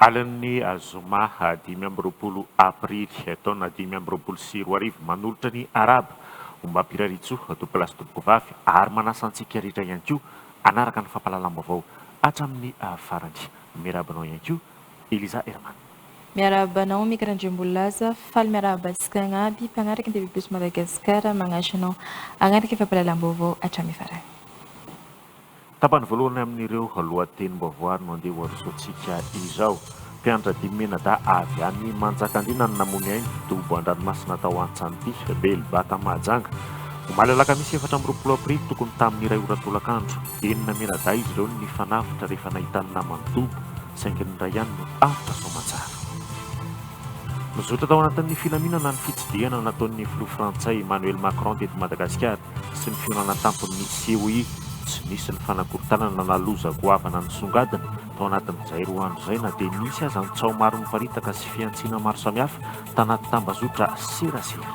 Alan'ny Azoma 5 aprily taona 5 manolotra ny araba omba ampiraritso topilasy tompoko vavy ary manasa antsika rehetra ihany koa anaraka ny fampahalalam-baovao hatramin'ny farany. Miarabanao ihany koa Eliza Herman. Miarabanao mikarandrem-bolaza faly miarabantsika agnaby mpanaraka ny TV+ Madagasikara magnasanao anaraka fampahalalam-baovao hatramin'ny farany. Tapany voalohany amin'ireo lohatenim-baovao no andeha hoarisoantsika izao. Mpianatra Dimenada avy any Manjakandriana no namony ainy dobo an-dranomasina tao Antsanity Belbaka Mahajanga. Omaly alakamisy 4 aprily tokony tamin'ny iray ora tolakandro. Enina menada izy ireo ny fanavitra rehefa nahitany namany dobo saingy ny ray ihany no afaka soamantsara. Mizotra tao anatin'ny filaminana ny fitsidiana nataon'ny filoha frantsay Emmanuel Macron teto Madagasikara sy ny fionana tampon'ny COI. Tsy nisy ny fanakorontanana na loza goavana ny songadina tao anatin'izay roa andro izay na dia nisy aza ny tsao maro miparitaka sy fiantsiana maro samihafa tanaty tambazotra serasera.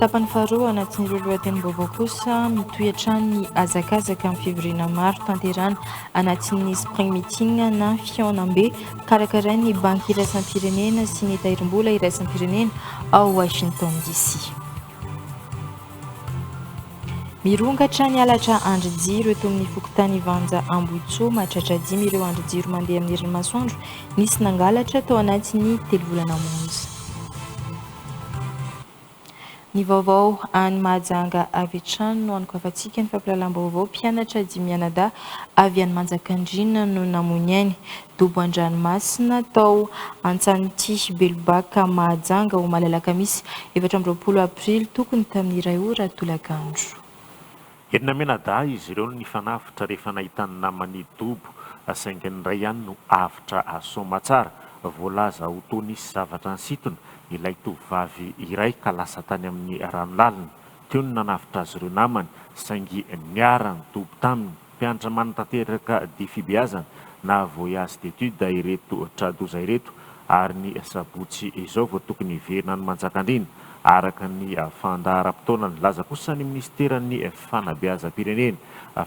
Tapany faharoa anatin'ireo lohatenim-baovao kosa mitohatra ny hazakazaka amin'ny fivoriana maro tanterana anatin'ny spring meeting na fihaonam-be karakarain'ny banky iraisam-pirenena sy ny tahirim-bola iraisam-pirenena ao Washington DC. Mirongatra ny alatra andro-jiro eto amin'ny fokotany Vanja Ambohitso mahatratra 10 ireo andro-jiro mandeha amin'ny herin'ny masoandro nisy nangalatra tao anatin'ny 3 volana monja. Ny vaovao any Mahajanga avy hatrany no anokavantsika ny fampahalalam-baovao mpianatra Dimianada avy any Manjakandriana no namony ainy dobo an-dranomasina tao Antsanity Belbaka Mahajanga omaly alakamisy 20 aprily tokony tamin'ny iray ora tolakandro. Enina menada izy ireo ny fanavitra rehefa nahitany namany dobo saingy ny ray ihany no avitra soamantsara. Voalaza ho toa nisy zavatra ansitona ilay tovovavy iray ka lasa tany amin'ny ranolalina. Teo ny nanavitra azy ireo namany saingy niara ny dobo taminy. Mpianatra manantanteraka difibeazana na voyage d'étude ireto tradoza ireto ary ny sabotsy izao vao tokony hiverina ny Manjakandriana araka ny fandaharam-potoana. Nilaza kosa ny ministeran'ny fanabeazam-pirenena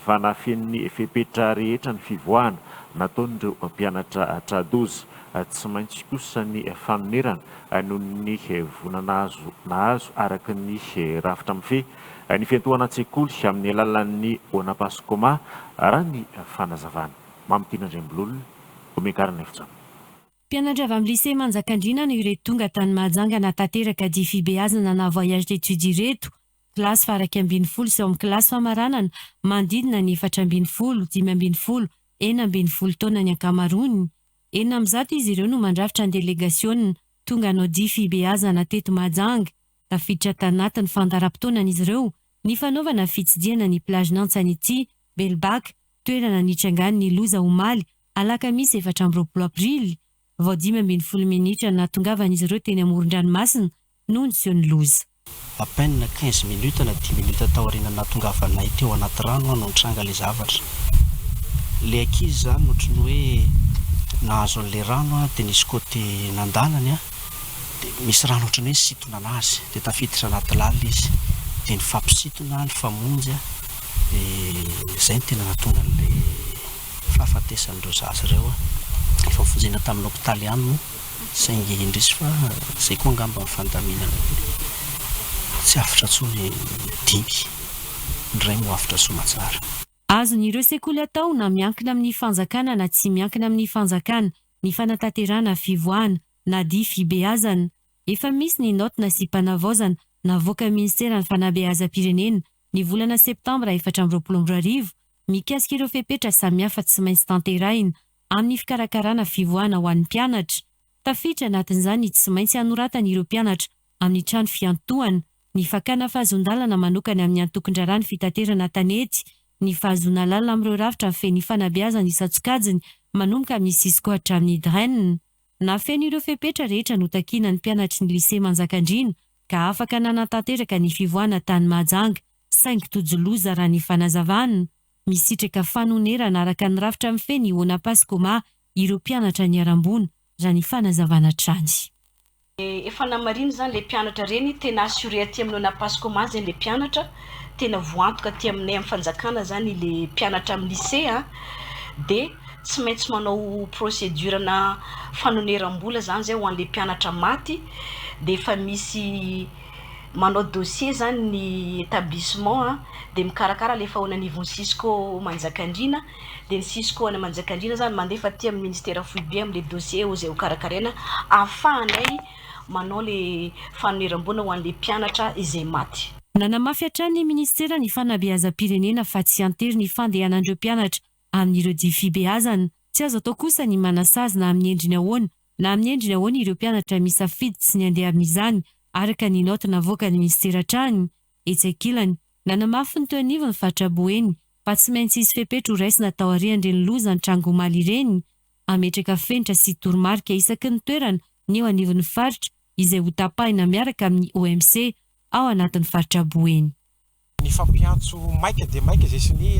fanafian'ny fepetra rehetra ny fivoahana nataon'ireo mpianatra tradoza. Tsy maintsy kosa ny fanonerana noho ny vonana nahazo araka ny rafitra mifehy ny fiantohana an-tsekoly amin'ny alalan'ny Onapascoma raha ny fanazavana. Mamitiny Andrembololona omenkarana efitsana. Mpianatra avy amin'ny lycée Manjakandriana no ireto tonga tany Mahajanga natanteraka difibeazana na voyage d'études ireto. Kilasy faraky 12 sy ao amin'ny kilasy famaranana mandidina ny 4 5 4 taona ny ankamaroany. 900 izy ireo no mandrafitra ny délégation tonga anao difibeazana teto Mahajanga. Tafiditra tanatin'ny fandaharam-potoana izy ireo ny fanaovana fitsidiana ny plage n'Antsanity Belbaka toerana nitrangany ny loza omaly alakamisy 4 aprily. Vao 15 minitra natongavan'izy ireo teny amoron-dranomasina no niseho ny loza. À peine 15 minutes na 10 minutes taoriana natongavanay teo anaty rano no nitranga le zavatra. Le ankizy zany ohatrany hoe nahazo an'le rano dia nisy côté nandalany dia misy rano ohatrany hoe sitona anazy dia tafiditra anaty lalina izy dia ny fampisitona ny famonjy dia izay ny tena natonga an'le fahafatesan'ireo zaza ireo efa fonjena tamin'ny hôpitaly ihany no saingy indrisy fa izay koa angamba ny fandaminana tsy afitra tsony 5 ny ray mo afitra soamantsara. Azon'ireo sekoly atao na miankina amin'ny fanjakana na tsy miankina amin'ny fanjakana ny fanatanterana fivoahana na difibeazana. Efa misy ny notina sy mpanavaozana navoaka ministeran'ny fanabeazam-pirenena ny volana septambra 2022 mikasika ireo fepetra samihafa tsy maintsy tanterahina amin'ny fikarakarana fivoahana ho an'ny mpianatra. Tafiditra anatin'izany tsy maintsy anoratana ireo mpianatra amin'ny trano fiantohana ny fakana fahazondalana manokana amin'ny antokon-drarany fitaterana tanety ny fahazoana lalina amin'ireo rafitra feny fanabeazana isatsokajiny manomboka misy izy koa hatramin'ny drenina. Nafeno ireo fepetra rehetra no takiana ny mpianatry ny lisea Manjakandriana ka afaka nanantanteraka ny fivoahana tany Mahajanga saingy tojoloza raha ny fanazavana. Misitraka fanonerana araka ny rafitra mifeny Ona Paskoma ireo mpianatra ny arambona raha ny fanazavana trany. Efa namariny zany le mpianatra reny tena assuré aty amin'ny Ona Paskoma zany le mpianatra tena voantoka aty aminay amin'ny fanjakana zany le mpianatra amin'ny lycée de tsy maintsy manao procédure na fanoneram-bola zany zay ho an'le mpianatra maty de efa misy manao dossier zany ny établissement de mikarakara le fahonan'ivon'ny Cisco Manjakandriana de ny Cisco ana Manjakandriana zany mandefa aty amin'ny ministère foibe amin'ny le dossier ao zay ho karakaraina ahafahanay manao le fanoneram-bola ho an'le mpianatra izay maty. Nanamafy hatrany ny ministera ny fanabeazam-pirenena fa tsy antery ny fandehanan'ireo mpianatra amin'ireo difibeazana. Tsy azo atao kosa ny manasazy na amin'ny endriny ahoana na amin'ny endriny ahoana ireo mpianatra misafidy tsy ny andeha amin'izany araka ny nota navoaka ny ministera trany. Etsekilany nanamafy ny toanivony fatraboeny fa tsy maintsy izy fepetra ho raisina tao arian'ireny loza ny trango omaly ireny. Ametraka fenitra sy toromarika isaky ny toerana ny eo anivon'ny faritra izay ho tapahina miaraka amin'ny OMC ao anatin'ny faritra Boeny. Ny fampiantso maika dia maika izay sy ny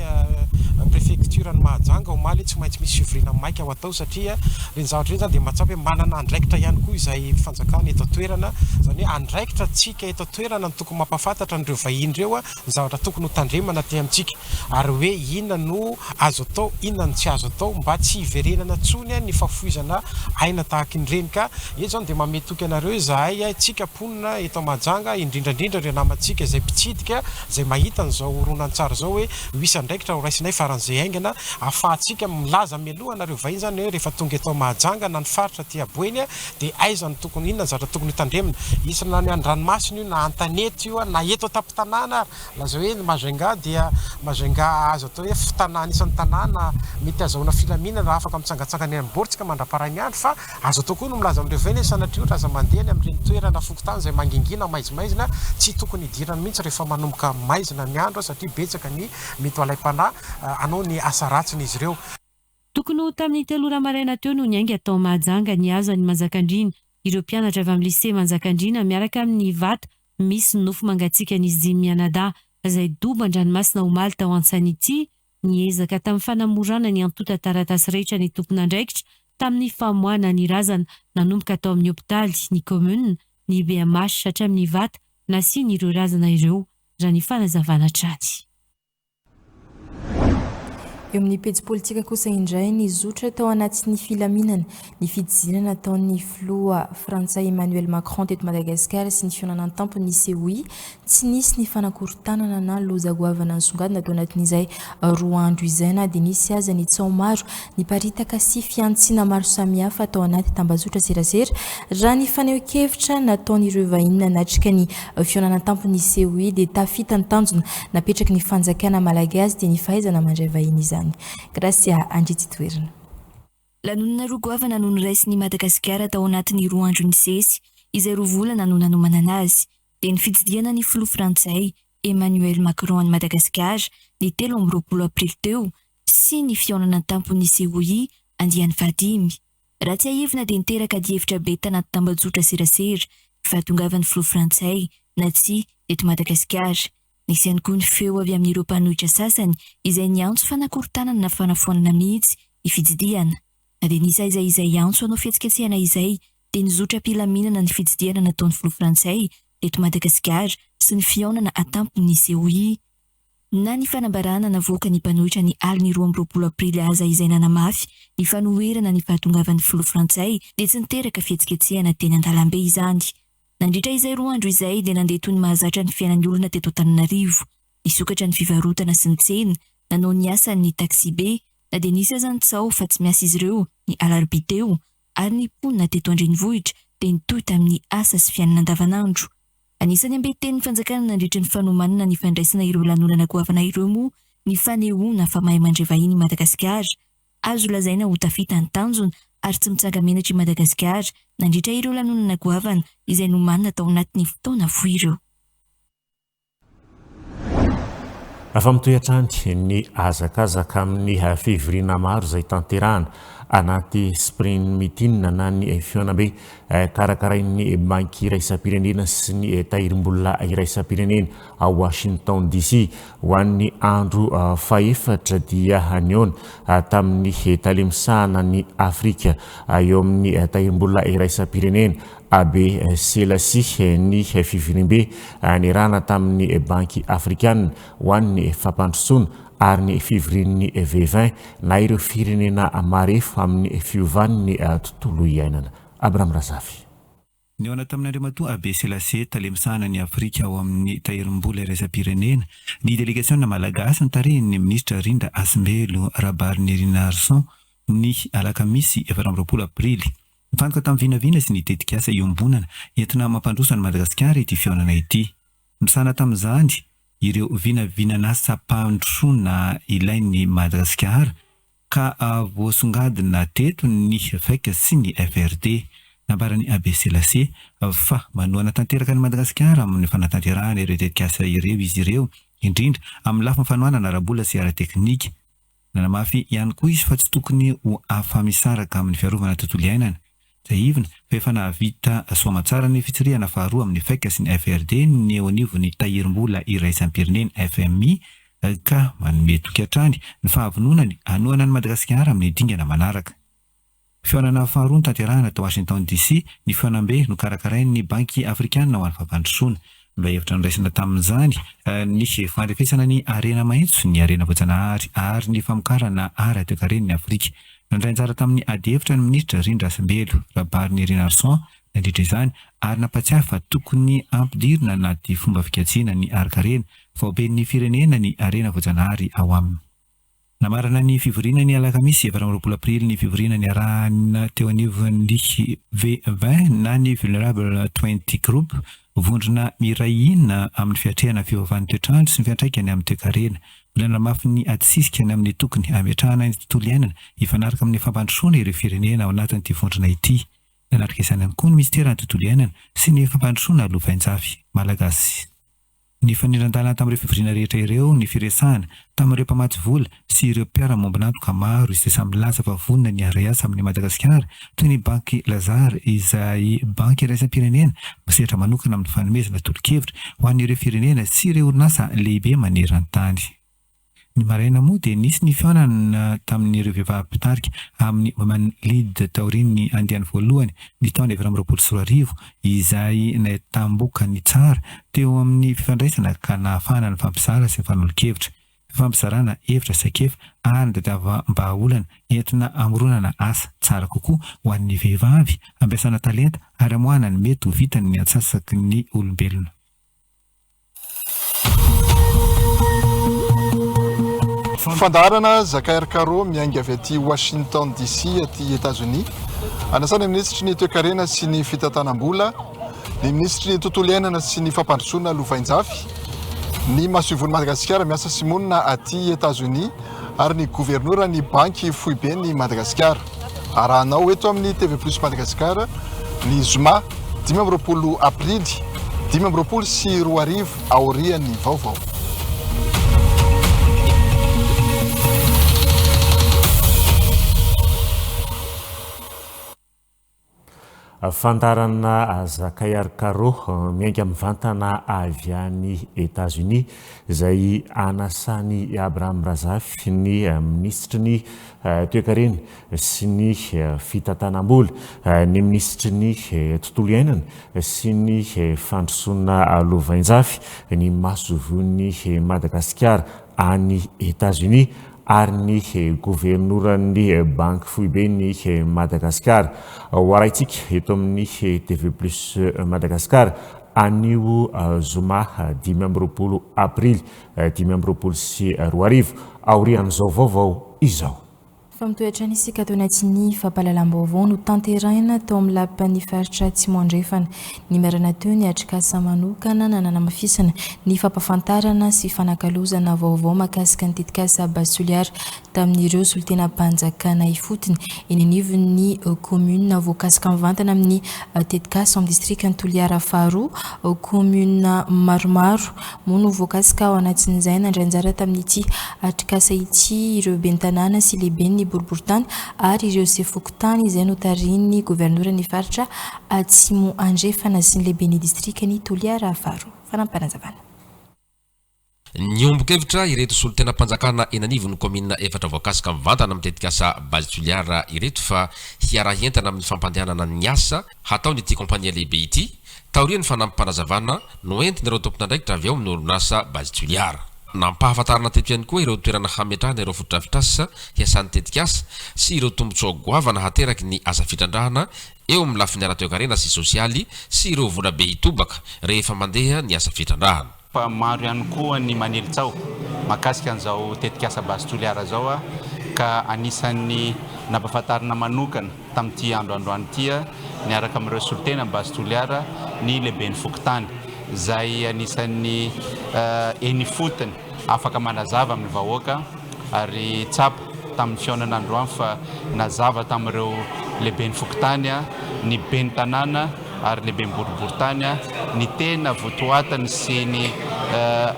préfecture ny Mahajanga omaly tsy maintsy misy fivorina maika ho atao satria reny zavatra reny zany dia mahatsapy hoe manana andraikitra ihany koa izay fanjakana eto toerana zany hoe andraikitra tsika eto toerana ny tokony mampafantatra n'ireo vahiny ireo ny zavatra tokony ho tandremana aty amintsika ary hoe inona no azo atao inona no tsy azo atao mba tsy hiverenana tsony ny fafoizana aina tahaka ireny ka eto zany dia mametoky anareo izahay tsika ponina eto Mahajanga indrindrandrindra ireo namantsika izay mpitsidika izay mahita n'izao ronan-tsara zao hoe misy andraikitra ho raisinay faran'izay aingana ahafahantsika milaza mialohanareo vahiny zany hoe rehefa tonga eto Mahajanga na ny faritra aty Aboeny dia aiza ny tokony inona zavatra tokony tandremina isana ny an-dranomasina io na an-tanety io na eto an-tampon-tanàna laza hoe Majunga dia Majunga azo atao hoe fitanàna isan'ny tanàna mety azahoana filaminana afaka mitsangatsangana eny Boritsika mandraparany andro fa azo atao koa no milaza amin'ireo vahiny sanatria ohatra aza mandeha ny amin'ireny toerana fokotany izay mangingina maizimaizina tsy tokony hidirana mihitsy rehefa manomboka maizina ny andro satria betsaka ny mety alaim-panahy anao ny asa ratsiny izy ireo. Tokony ho tamin'ny 3 maraina teo no niainga tao Mahajanga ny azo any Manjakandriana ireo mpianatra avy amin'ny lycée Manjakandriana miaraka amin'ny vata misy nofo mangatsiaka n'izy Dimy Mianadahy izay dobo an-dranomasina omaly tao Antsanity niezaka tamin'ny fanamorana ny antota taratasy rehetra ny tompon'andraikitra tamin'ny famoahana ny razana nanomboka tao amin'ny hopitaly ny commune ny BMH hatramin'ny vata nasiany ireo razana ireo raha ny fanazavana trany. Eo amin'ny pejy politika kosa indray nizotra tao anatin'ny filaminana ny fidizinana ataon'ny filoha frantsay Emmanuel Macron teto Madagasikara sy ny fionanany tampony CEI tsy nisy ny fanakorontanana na loza goavana nisongadina tao anatin'izay roa andro izay na dia nisy aza ny tsao maro ny paritaka sy fiantsiana maro samihafa tao anaty tambazotra serasera raha ny faneho-kevitra nataon'ireo vahiny nanatrika ny fionanany tampony CEI dia tafita ny tanjona napetraky ny fanjakana malagasy dia ny fahaizana mandray vahiny izany. Gracia Andrity toerana. Lanonana roa goavana no niraisiny Madagasikara tao anatin'ny roa andro ny sesy izay roa volana no nanomanana azy dia ny fididiana ny filoha frantsay Emmanuel Macron any Madagasikara ny 13 aprily teo sy ny fionana tampony CEI andiany vadimy. Raha tsy ahivina dia niteraka dihevitra be tanaty tambazotra serasera fahatongavan'ny filoha frantsay na tsy eto Madagasikara. Nisy ihany koa ny feo avy amin'ireo mpanohitra sasany izay niantso fanakorontanana na fanafoanana mihitsy ny fididiana. Na dia nisy izay antso hanao fihetsiketsehana izay dia nizotra mpilaminana ny fididiana nataon'ny filoha frantsay eto Madagasikara sy ny fionana atampony CEI. Na ny fanambarana navoaka ny mpanohitra ny aliny 12 aprily aza izay nanamafy ny fanoherana ny fahatongavan'ny filoha frantsay dia tsy niteraka fihetsiketsehana teny an-dalambe izany. Nandritra izay roa andro izay dia nandeha toy ny mahazatra ny fiainan'ny olona teto Antananarivo. Nisokatra ny fivarotana sy ny tsena, nanao ny asa ny taxi be, na dia nisy aza ny tsao fa tsy miasa izy ireo ny alarobia teo, ary ny mponina teto Andrenivohitra dia nitohy tamin'ny asa sy fiainana andavanandro. Anisany ambeten ny fanjakana nandritra ny fanomanana ny fandraisana ireo lanonana goavana ireo moa ny fanehoana fa mahay mandray vahiny Madagasikara. Azo lazaina ho tafita ny tanjona ary tsy mitsanga menatra i Madagasikara nandritra ireo lanonana goavana izay nomanina tao anatin'ny fotoana fohy ireo. afa mitoeatrany ny azakazaka amin'ny fivoriana maro izay tanterahana anaty spring meeting na ny fionambe karakarain'ny banky iraisam-pirenena sy ny tahirim-bolona iraisam-pirenena a Washington DC ho an'ny andro faefatra dia haneona tamin'ny talemisahana ny Afrika eo amin'ny tahirim-bolona iraisam-pirenena abe Selassie ny fivirimbe ny rana tamin'ny banky afrikana ho an'ny fampandrosoana ary ny fivorian'ny V20 na ireo firenena marefo amin'ny fiovan'ny tontolo iainana. Abraham Razafy. Ny ao anaty amin'Andriamatoa abe Selassie talemisahana ny Afrika ao amin'ny tahirim-bola iraisam-pirenena ny délégation malagasy nitarehin'ny ministra Rinda Asimbelo Rabarnerina Arson ny alakamisy 20 aprily. Mifantoka tamin'ny vinavina sy ny tetikasa iombonana entina mampandroso ny Madagasikara ity fihaonana ity. Misana tamin'izany ireo vinavinana sapandrosoana ilain'ny Madagasikara ka voasongadina teto ny FEC sy ny FRD. Nambarany abe Selassie fa manoana tanteraka ny Madagasikara amin'ny fanatanterahana ireo tetikasa ireo izy ireo indrindra amin'ny lafiny fanoanana arabola sy ara-teknika. Nanamafy ihany koa izy fa tsy tokony ho afamisaraka amin'ny fiarovana tontolo iainana. Zay ivona fa efa nahavita soamatsara ny fitsirihana faharoa amin'ny FEC sy ny FRD ny eo anivon'ny tahirim-bola iraisam-pirenena FMI ka manome tokatrany ny fahavononany anoana ny Madagasikara amin'ny dingana manaraka. Fihaonana faharoa tanterahana tao Washington DC ny fihaonambe no karakarain'ny banky afrikana ho an'ny fampandrosoana. Mba hevitra niraisana tamin'izany ny fandrefesana ny arena maitso ny arena voajanahary ary ny famokarana ary atoekaren'ny Afrika. Nandray anjara tamin'ny adihevitra ny ministra Rinda Asimbelo Rabarnerina Arson nandritra izany ary nampatsiahy fa tokony ampidirina anaty fomba fikatsiana ny arkarena vaoben'ny firenena ny arena voajanahary ao aminy. Namarana ny fivoriana ny alakamisy 20 aprily ny fivoriana ny arahana teo anivon'ny V20 na ny Vulnerable 20 Group vondrona mirahina amin'ny fiatrehana fiovavan'ny toetrandro sy ny fiantraikany amin'ny toekarena. Volana mafy ny atsisika amin'ny tokony ametrahana ny tontolo iainana hifanaraka amin'ny fampandrosoana ireo firenena ao anatin'ity vondrona ity. Nanaraka izany ihany koa ny ministeran'ny tontolo iainana sy ny fampandrosoana lovainjafy malagasy. Ny fanirandalana tamin'ireo fivoriana rehetra ireo ny firesahana tamin'ireo mpamatsy vola sy ireo mpiara-mombonantoka maro izay samy milaza fa vonona ny haray asa amin'ny Madagasikara toy ny banky Lazare izay banky iraisam-pirenena misehatra manokana amin'ny fanomezana tolo-kevitra ho an'ireo firenena sy ireo orinasa lehibe maneran-tany. Ny maraina moa dia nisy ny fihaonana tamin'ireo vehivavy mpitarika amin'ny Women Lead taorian'ny andiany voalohany ny taona 2024 izay natamboka ny tsara teo amin'ny fifandraisana ka nahafahana ny fampizara sy ny fanolon-kevitra. Fampizarana hevitra saikefa ary ny dadava-mbaolana entina amoronana asa tsara kokoa ho an'ny vehivavy ampiasana talenta ary amoahana ny mety ho vitany ny antsasaky ny olombelona. Fandarana Zakary Karo miainga avy aty Washington DC aty États-Unis. Anasana ny ministry ny toekarena sy ny fitantanam-bola, ny ministry ny tontolo iainana sy ny fampandrosoana lovainjafy, ny masovon'ny Madagasikara miasa simonina aty États-Unis ary ny gouvernora ny banky foibe ny Madagasikara. Arahanao eto amin'ny TV Plus Madagasikara ny zoma 20 aprily 20 sy 2 aorian'ny vaovao. Fandarana Zakary Karo miainga mivantana avy any États-Unis izay anasany Abraham Razafy ny ministry ny toekarena sy ny fitantanam-bola, ny ministry ny tontolo iainana sy ny fandrosoana lovainjafy ny masovon'ny Madagasikara any États-Unis ary ny gouvernoran'ny banky foibe ny Madagasikara. Hoaraitsika eto amin'ny TV Plus Madagasikara anio zoma 20 aprily 20 sy 2 aorian'izao vaovao izao. Famitoetra ny isika tao anatin'ny fampahalalam-baovao no tanteraina tao amin'ny lapan'ny faritra Tsimondrefana ny marana teo ny atrikasa manokana nanamafisana ny fampafantarana sy fanakalozana vaovao mahakasika ny tetikasa Basoliara tamin'ireo solitena mpanjakana ifotony eny anivon'ny commune voakasika mivantana amin'ny tetikasa amin'ny distrikty Toliara faharoa commune maromaro moa no voakasika ao anatin'izay nandranjara tamin'ity atrikasa ity ireo bentanàna sy lehibe ny boriboritany ary ireo sefokotany izay notarin'ny governoran'ny faritra Atsimo Andrefana sy ny lehibe ny distrikty ny Toliara faharoa. Fanampanazavana. Ny ombokevitra ireto solitena mpanjakana eny anivon'ny commune efatra voakasika mivantana amin'ny tetikasa Basoliara ireto fa hiara-entana amin'ny fampandehanana ny asa hataon'ity kompania lehibe ity taorian'ny fanampanazavana no entin'ireo tompon'andraikitra avy ao amin'ny orinasa Basoliara. Nampahafantarana teto ihany koa ireo toerana hametrahana ireo fotodrafitrasa hiasan'ny tetikasa sy ireo tombotsoa goavana hateraky ny asa fitrandrahana eo amin'ny lafiny ara-toekarena sy sosialy sy ireo vola be hitobaka rehefa mandeha ny asa fitrandrahana. Maro ihany koa ny manelitsao mahakasika an'izao tetikasa Basoliara zao ka anisan'ny nampahafantarana manokana tamin'ity androandroany ity niaraka amin'ireo solitena Basoliara ny lehiben'ny fokotany zay anisan'ny eny fotony afaka manazava amin'ny vahoaka ary tsapa tamin'ny fiaonana androany fa nazava tamin'ireo lehiben'ny fokotany ny ben'ny tanàna ary lehiben'ny boriboritany ny tena votoatany sy ny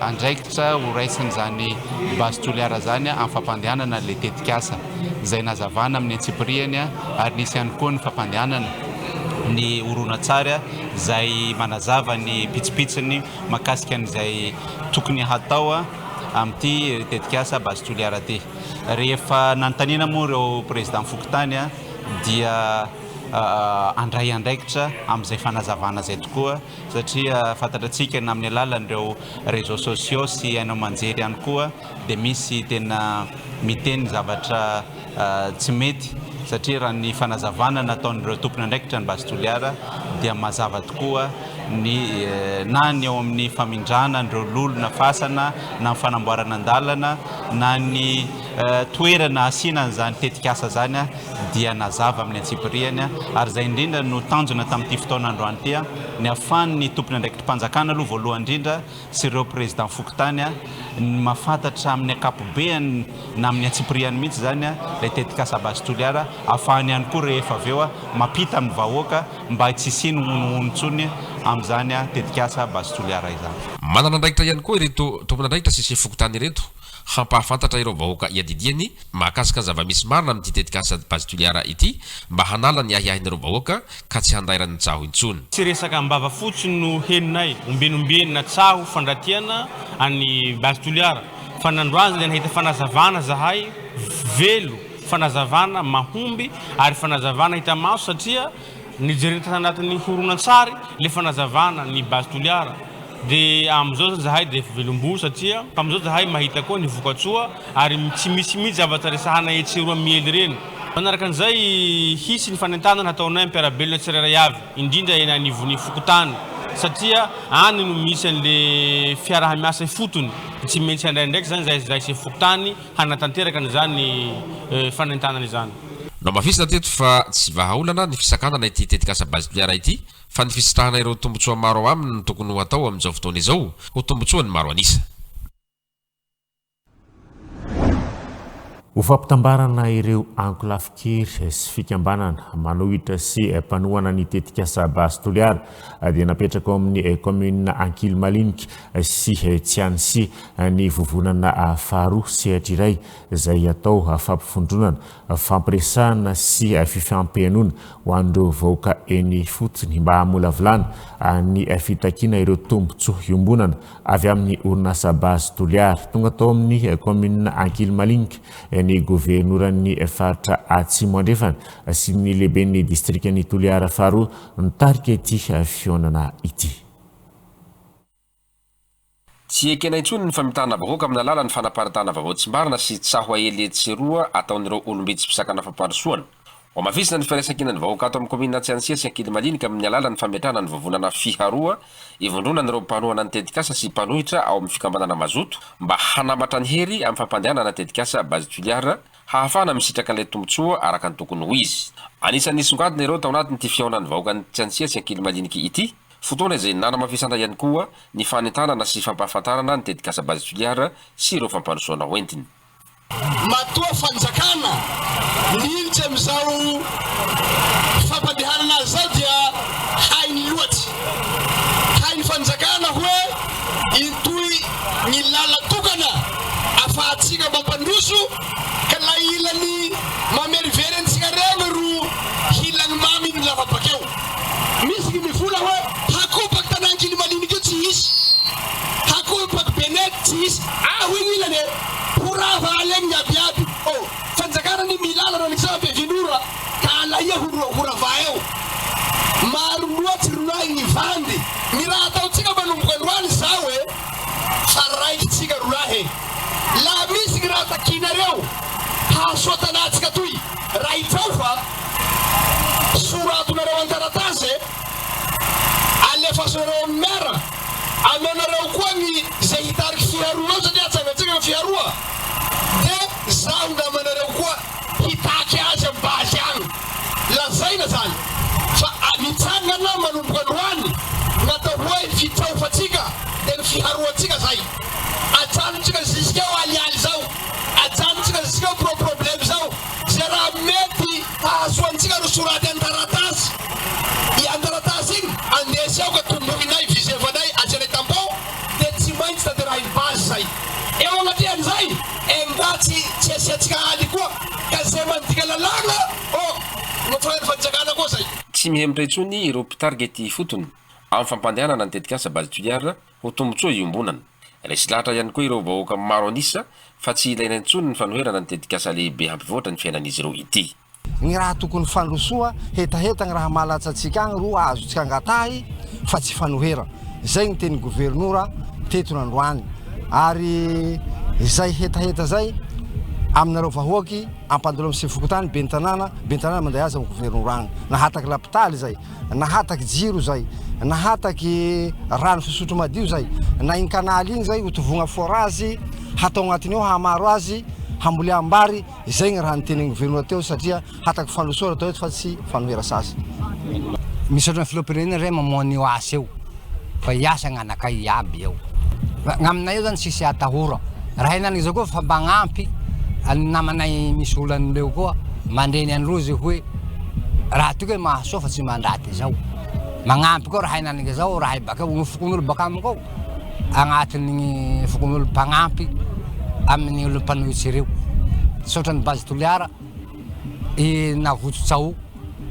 andraikitra ho raisin'izany Basoliara zany amin'ny fampandehanana le tetikasa zay nazavana amin'ny antsipriany ary nisy ihany koa ny fampandehanana ny oronan-tsary zay manazava ny pitsipitsiny mahakasika an'izay tokony hatao amin'ity tetikasa Basoliara ty. Rehefa nanontaniana moa ireo président fokotany dia andray andraikitra amin'izay fanazavana zay tokoa satria fantatratsika amin'ny alalan'ireo réseaux sociaux sy hainao manjery ihany koa dia misy tena miteny zavatra tsy mety satria raha ny fanazavana nataon'ireo tompony andraikitra ny Basoliara dia mazava tokoa ny na ny eo amin'ny famindrana n'ireo lolona fasana na ny fanamboarana andalana na ny toerana asiana an'izany tetikasa zany dia nazava amin'ny antsipiriany ary zay indrindra no tanjona tamin'ity fotoana androany ity ny ahafahan'ny tompony andraikitra mpanjakana aloha voalohany indrindra sy ireo président fokotany mahafantatra amin'ny akapobeany na amin'ny antsipiriany mihitsy zany le tetikasa Basoliara ahafahany ihany koa rehefa avy eo mampita amin'ny vahoaka mba tsy isiny onontsony amin'izany tetikasa Basoliara izany. Manana andraikitra ihany koa ireto tompony andraikitra sy sefokotany ireto hampahafantatra ireo vahoaka iadidiany mahakasika zava-misy marina amin'ity tetikasa Basoliara ity mba hanala ny ahiahin'ireo vahoaka ka tsy handairan'ny tsaho intsony. Tsy resaka mbava fotsiny no heninay ombenombeny na tsaho fandratiana any Basoliara fa nandroany zany nahita fanazavana zahay velo fanazavana mahomby ary fanazavana hita maso satria nijerena tanatin'ny horonan-tsary le fanazavana ny Basoliara dia amin'izao zahay dia velom-bo satria amin'izao zahay mahita koa ny vokatsoa ary tsy misy mihitsy zavatra resahana etseroa miely reny. Manaraka an'izay hisy ny fanentanana ataonay ampiarabelona tsirairay avy indrindra eny anivon'ny fokotany satria any no misy an'le fiaraha-miasa fotony tsy maintsy andraindraiky zany zay se fokotany hanatanteraka an'izany fanentanana izany. No mafisina teto fa tsy vahaolana ny fisakanana ity tetikasa Basoliara ity fa ny fisitrahana ireo tombotsoa maro ao aminy no tokony ho atao amin'izao fotoana izao ho tombotsoa ny maro anisa. Ho fampitambarana ireo ankolafikiry sy fikambanana manohitra sy mpanohana ny tetikasa Basoliara dia napetraka ao amin'ny commune Ankilymalinika sy Tsiansy ny vovonana faharoa sehatra iray izay atao fampifondronana fampiresahana sy fifampianona ho an'ireo vahoaka eny fotsiny mba hamolavolana ny fitakiana ireo tombotsoa iombonana avy amin'ny orinasa Basoliara tonga tao amin'ny commune Ankilymalinika ny governoran'ny faritra Atsimo Andrefana sy ny lehiben'ny distrikty Toliara faharoa nitarika ity fiaonana ity. Tsy ekena intsony ny famitana vahoaka amin'ny alalan'ny fanaparitana vaovao tsy marina sy tsaho ely etseroa ataon'ireo olombetsy mpisakana famparisoana ho mafisina ny firaisan-kinany vahoaka ato amin'ny komina Tsiansia sy Ankily Malinika amin'ny alalan'ny fametrahana ny vovonana fiharoa ivondrona ireo mpanohana ny tetikasa sy mpanohitra ao amin'ny fikambanana mazoto mba hanamatra ny hery amin'ny fampandehanana tetikasa bazy tuliara hahafahana misitraka ilay tombotsoa araka ny tokony ho izy. Anisan'ny songadina ireo tao anatin'ity fihaonany vahoaka ny Tsiansia sy Ankily Malinika ity fotoana izay nanamafisana ihany koa ny fanentanana sy fampahafantarana ny tetikasa bazy tuliara sy ireo fampanosoana hoentiny. Matoa fanjakana nilitsy amizao fampandehanana azy zao dia hainy loatsy. Hainy fanjakana hoe intoy ny lala tokana afahatsika mampandroso ka la ilany mamerivery antsika regny ro hilagny mamy ny lava bakeo. Misy mivola hoe hakopaky tanàna Ankily Malinika tsy hisy, hakopaky Benet tsy hisy. Hoy ilany hurava aleng yabiabi. Oh, fanjakana ni milala na nikisema bevinura kala iya huravao. Marumuat runai ni vandi. Mirata utika banumkwenwani sawe. Sarai tika rulahe. La misgrata kinareo. Haswata na tika tui. Raitaufa. Suratu na rawantaratase. Alefa soro mera. Amena raukwani zehitar fiharua jadi atanga tika fiharua. De zaunda amena raukwa hitake aja mbajang. La zaina zani. Fa amitanga na manumkwenwani. Natahuwe fitaufa tika. Den fiharua tika zai. Atanu tika zisikia waliali zau. Atanu tika zisikia problem zau. Zera meti aswan tika rusurati antaratas. I antaratasin andesya uka tumbukinai visevadai ajele tampo. Detsimain staterai basai. Ewa ngatian zai. Engati chesia tika alikuwa. Kasema tika lalanga. Oh, mutwaer fanjakana kwa zai. Tsy mihemitra intsony ireo mpitargety fotony amin'ny fampandehanana ny tetikasa bazy tuliara ho tombotsoa iombonana. Resy lahatra ihany koa ireo vahoaka maro anisa fa tsy ilaina intsony ny fanoherana ny tetikasa lehibe hampivoatra ny fiainan'izy ireo ity. Ny raha tokony fandrosoa hetaheta ny raha malatsatsika agny ro azotsika angatahy fa tsy fanohera. Zay ny teny gouvernoura teto nandroany. Ary zay hetaheta zay aminareo vahoaky ampandalo amin'ny sivokotany bentanana mandeha azy amin'ny gouvernoura agny. Nahataky lapitaly zay, nahataky jiro zay, nahataky rano fisotro madio zay, na iny kanaly iny zay utovogna forage hatao agnatiny ao hamaro azy hamboly ambary. Zay ny raha niten'ny gouvernoura teo satria hataky fandrosoa atao eto fa tsy fanohera sasy. Misy otrany filopirenena ray mamoany io asa eo fa iasa gn'anakay iaby eo. Gn'aminay io zany sisy atahora. Raha henany zao koa fa magnampy namanay misy olan'ireo koa mandreny androzy hoe raha ty koe mahasoa fa tsy mandraty zao. Magnampy koa raha henany zao raha bakao gny fokon'olo baka amiko ao agnatin'ny fokon'olo mpagnampy amin'ny olo mpanohitsy ireo. Sotrany bazy tuliara navototsao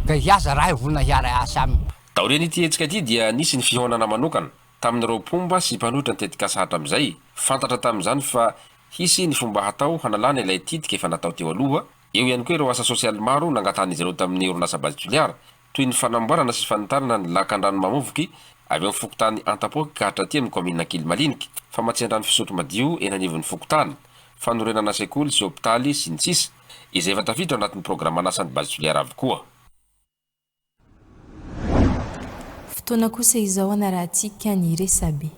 ka hiasa raha volana hiara asa aminy. Taoreny ity hetsika ity dia nisy ny fihaonana manokana tamin'ireo mpomba sy mpanohitra ny tetikasa hatram'izay. Fantatra tamin'izany fa hisy ny fomba hatao hanalana ilay titika efa natao teo aloha. Eo ihany koa ireo asa sosialy maro nangatan'izy ireo tamin'ny orinasa bazy tuliara toy ny fanamboarana sy fanitarana ny lakan-drano mamovoky avy amin'ny fokotany Antapoky ka hatraty amin'ny komina Ankily Malinika, famatsin-drano fisotro madio eny anivon'ny fokotany, fanorenana sekoly sy hopitaly sy ny sisa izay efa tafiditra anatin'ny programa anasan'ny bazy tuliara avokoa. Fotoana kosa izao anarahantsika ny resabe.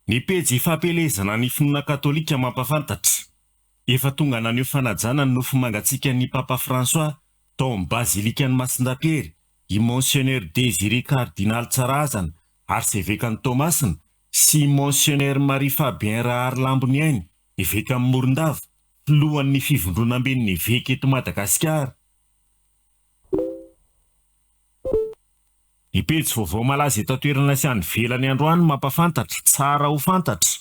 Ny pejy fampelezana ny finoana katolika mampafantatra. Efa tonga naneo fanajana ny nofo mangatsika ny Papa François tao amin'ny bazilikan'ny Masindapieri, i Monseigneur Désiré Cardinal Tsarazana, arsevekan'ny Thomasina sy Monseigneur Marie Fabien Raharlambony ainy, eveka amin'ny Morondava, filohan'ny fivondronam-ben'ny eveka eto Madagasikara. Ny pejy vaovao malaza eto an-toerana sy any velany androany mampafantatra tsara ho fantatra.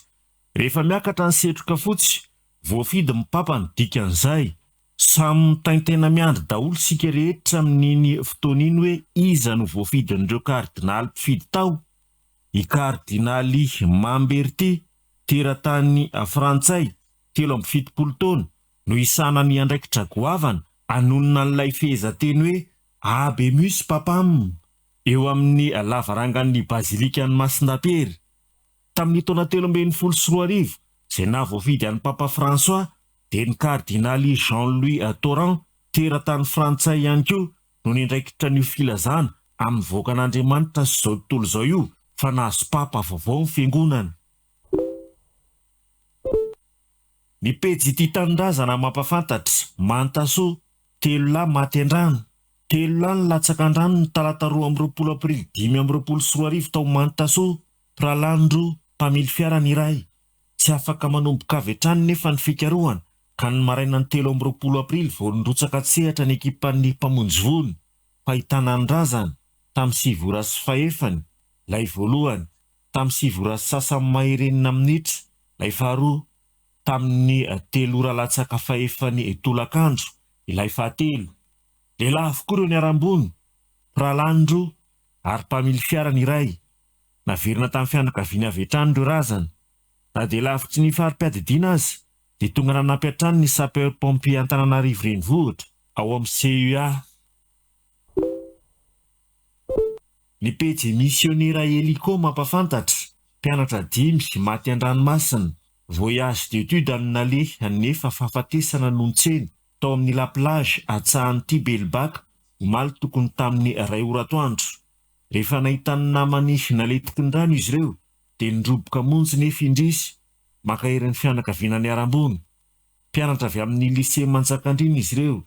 Rehefa miakatra ny setroka fotsy, voafidy ny Papa ny dikan'izay. Samy mitaintena miandry daholo sika rehetra amin'iny fotoan'iny hoe iza no voafidin'ireo kardinaly mpifidy tao. I kardinaly Mamberty, teratany Frantsay, 17 taona, no isanany andraikitra goavana anonona n'ilay fehezanteny hoe Abemus Papam eo amin'ny lavarangan'ny bazilikan'ny Masindapieri. Tamin'ny taona 13 sy 14 izay na voafidy an'i Papa François dia ny kardinaly Jean-Louis Torrent teratany frantsay ihany koa no nindraikitra ny filazana amin'ny voakan'Andriamanitra sy izao tontolo izao io fa nahazo papa vaovao ny fiangonana. Ny pejy ity tanindrazana mampafantatra Mantasoa 3 lahy maty an-drano. 3 lahy nilatsaka an-drano ny talata 2 aprily 2024 tao Mantasoa. Pralandro mpamily fiara ny iray tsy afaka manomboka avy hatrany nefa ny fikarohana ka ny maraina ny 3 aprily vao nindrotsaka tsehatra ny ekipan'ny mpamonjy voly. Fahitana ny razana tamin'ny 7:04, ilay voalohany tamin'ny 7:31 minitra, ilay faharoa tamin'ny 3:04 tolakandro, ilay fahatelo. Lehilahy avokoa ireo niara-mbony, pralandro ary mpamily fiara ny iray. Naverina tamin'ny fianakaviana avy hatrany ireo razana. Na dia lavitry ny farim-piadidiana azy dia tonga nanampy hatrany ny sapeur-pompier Antananarivo renivohitra ao amin'ny CUA. Ny pejy misionera Heliko mampafantatra mpianatra 5 maty an-dranomasina. Voyage d'étude amin'ny Naleha nefa fahafatesana nontseny tao amin'ny La Plage atsahan'ny Tibelbaka omaly tokony tamin'ny 2 ora atoandro. Rehefa nahitany namany naletiky ny rano izy ireo dia nidroboka monjy nefa indrisy maka herin'ny fianakaviana niara-mbony. Mpianatra avy amin'ny lycée Manjakandriana izy ireo,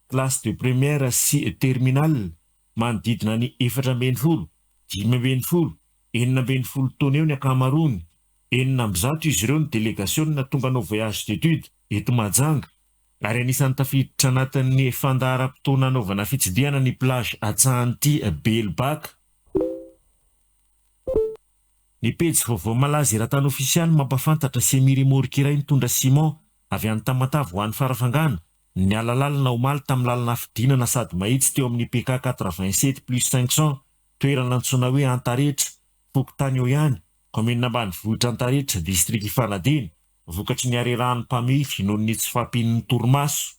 classe de première sy terminale, manodidina ny 4:40, 5:40, 4:40 taona eo ny akamaroany. 900 izy ireo ny délégation tonga anao voyage d'étude eto Mahajanga ary anisan'ny tafiditra anatin'ny fandaharam-potoana anaovana fitsidihana ny plage atsahan'ity Belbaka. Ny pejy vaovao malaza eran-tany ofisialy mampafantatra Semiri Morikiray mitondra Simon avy any Tamatave ho an'ny farafangana niala lalina omaly tamin'ny lalana fidinana sady mahitsy teo amin'ny PK 87+500 toerana antsoina hoe Antaretra, Fokotany eo ihany, commune ambanivohitra Antaretra, district Ifanadina, vokatry ny arerahan'ny mpamily noho ny tsy fampian'ny torimaso.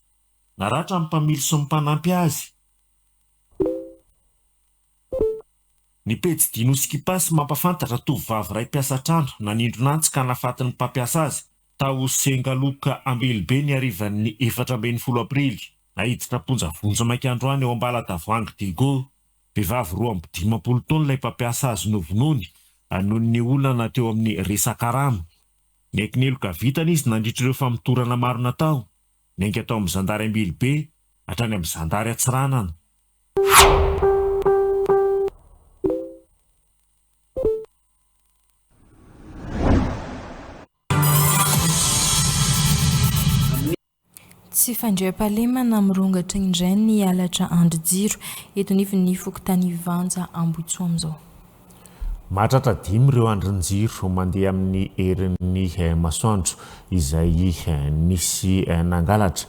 Naratra amin'ny mpamily sy ny mpanampy azy. Ny pejy Dinoskipasy mampafantatra tovovavy iray mpiasa trano nanindro nantsy ka nafatin'ny mpampiasa azy tao Sengaloka Ambelibe ny harivan'ny 14 aprily. Nahiditra ponjavonja maika androany eo Ambalatavoangy Digo. Vehivavy 15 taona ilay mpampiasa azy novonony noho ny olana teo amin'ny resaka rano. Nekineloka vitana izy nandritra ireo famitorana maro natao. Nenga tao amin'ny Zandary Ambelibe hatrany amin'ny Zandary Atsiranana. Tsy fandriam-pahalemana mirongatra indray ny halatra andro-jiro eto nivon'ny Fokotany Vanja Ambohitsoa amin'izao. Mahatratra 5 ireo andron-jiro mandeha amin'ny herin'ny masoandro izay nisy nangalatra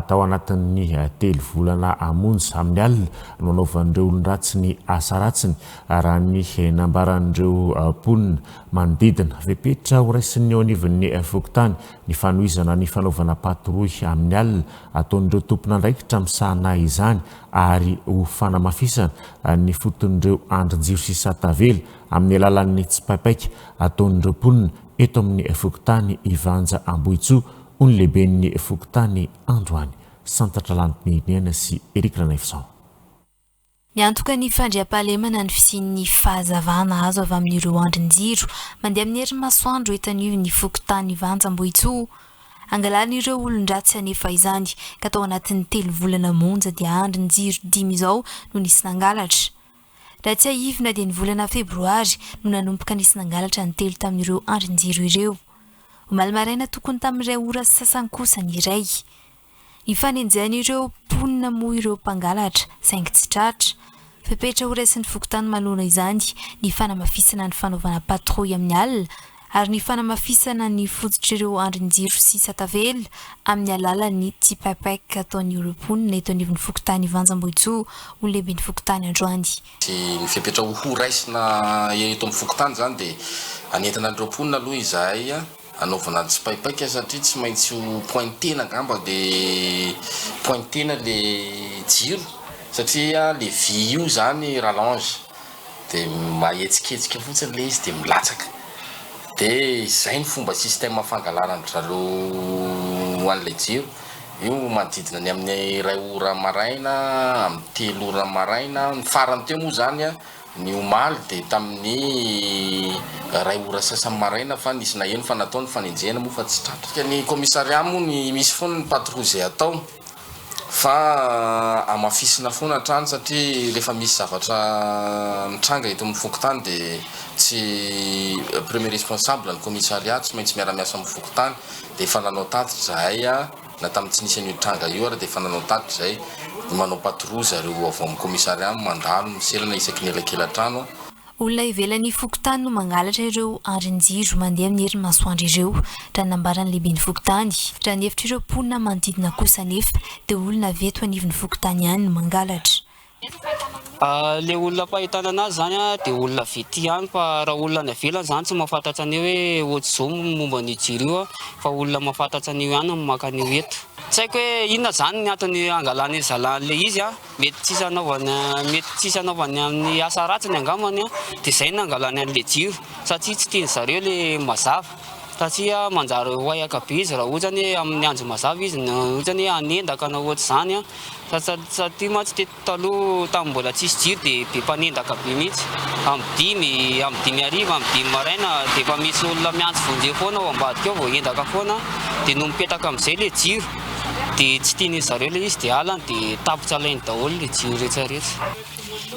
tao anatin'ny 3 volana amonjy amin'ny alina no anaovan'ireo olon-dratsy ny asa ratsiny raha ny nambaran'ireo mponina manodidina. Fepetra ho raisin'ny eo anivon'ny Fokotany ny fanohizana ny fanaovana patrouille amin'ny alina ataon'ireo tompon'andraikitra misahana izany ary ho fanamafisana ny foton'ireo andron-jiro sy satavela amin'ny alalan'ny tsy paipaika ataon'ireo mponina eto amin'ny Fokotany Ivanja Ambohitsoa ny lehiben'ny Fokotany androany. Santatra Lantinena sy Eric Ranefson. Miantoka ny fandriam-pahalemana ny fisian'ny fahazavana azo avy amin'ireo andron-jiro mandeha amin'ny herin'ny masoandro eto anivon'ny Fokotany Ivanja Ambohitsoa. Angalan'ireo olon-dratsy anefa izany ka tao anatin'ny 3 volana monja dia andron-jiro 5 izao no nisy nangalatra. Raha tsy ahivina dia ny volana febroary no nanomboka nisy nangalatra ny 3 tamin'ireo andron-jiro ireo. Omaly maraina tokony tamin'iray ora sasany kosa ny iray. Ny fanenjahan'ireo mponina moa ireo mpangalatra saingy tsy tratra. Fepetra ho raisin'ny Fokotany malona izany ny fanamafisana ny fanaovana patrouille amin'ny alina ary ny fanamafisana ny fototr'ireo andron-jiro sy satavela amin'ny alalan'ny tsy paipaika ataon'ireo mponina eto anivon'ny Fokotany Ivanja Ambohitsoa ho lehiben'ny Fokotany androany. Ny fepetra ho raisina eto amin'ny Fokotany zany dia anentina an'ireo mponina aloha izahay anaovana tsy paipaika satria tsy maintsy ho pointena angamba dia pointena le jiro satria le vy io zany rallonge dia mahetsiketsika fotsiny le izy dia milatsaka dia izay ny fomba système fangalarany zalo hoan'ilay jiro. Io manodidina ny amin'ny 2 ora maraina amin'ny 3 ora maraina ny farany teo moa zany a ny omaly dia tamin'ny 2 ora sasany maraina fa nisy na eno fa nataony fanenjehana moa fa tsy tratrika ny commissariat moa ny misy foana ny patrouille zay atao fa amafisina foana trano satria rehefa misy zavatra mitranga eto amin'ny fokotany dia tsy premier responsable ny commissariat tsy maintsy miara-miasa amin'ny fokotany dia efa nanao tatitra zahay a na tamin'ny tsy nisy an'io tranga io ary dia efa nanao tatitra zay manao patrouille zareo avao amin'ny commissariat mandalo miselana isaky ny elakelan-trano. Olona ivelan'ny fokotany no mangalatra ireo andrin-jiro mandeha amin'ny herin'ny masoandro ireo raha nambaran'ny lehibe ny fokotany. Raha ny hevitra ireo mponina manodidina kosa nefa dia olona avy eto anivon'ny fokotany ihany no mangalatra. Le olona mpahitana anazy zany a dia olona vety ihany fa raha olona ny avelany zany tsy mahafantatra an'io hoe ohatry zao momba ny jiro io fa olona mahafantatra an'io ihany no maka an'io eto. Tsy haiko hoe inona zany ny antony angalany zalan'le izy a mety tsisy anaovany amin'ny asa ratsiny angamany a dia izay no angalany an'le jiro satria tsy tiany zareo le mazava satria manjary hoayaka be izy raha ohatrany amin'ny andro mazava izy ohatrany hoe anendaka na ohatry zany a satria mantsy teto taloha tamin'ny mbola tsisy jiro dia be mpanendaka be mihitsy amin'ny 5 ariva amin'ny 5 maraina dia efa misy olona miantso vonjeo foana ao ambadika ao vao endaka foana dia no mipetaka amin'izay le jiro dia tsy tiany zareo le izy dia alany dia tapotra alainy daholo le jiro rehetrarehetra.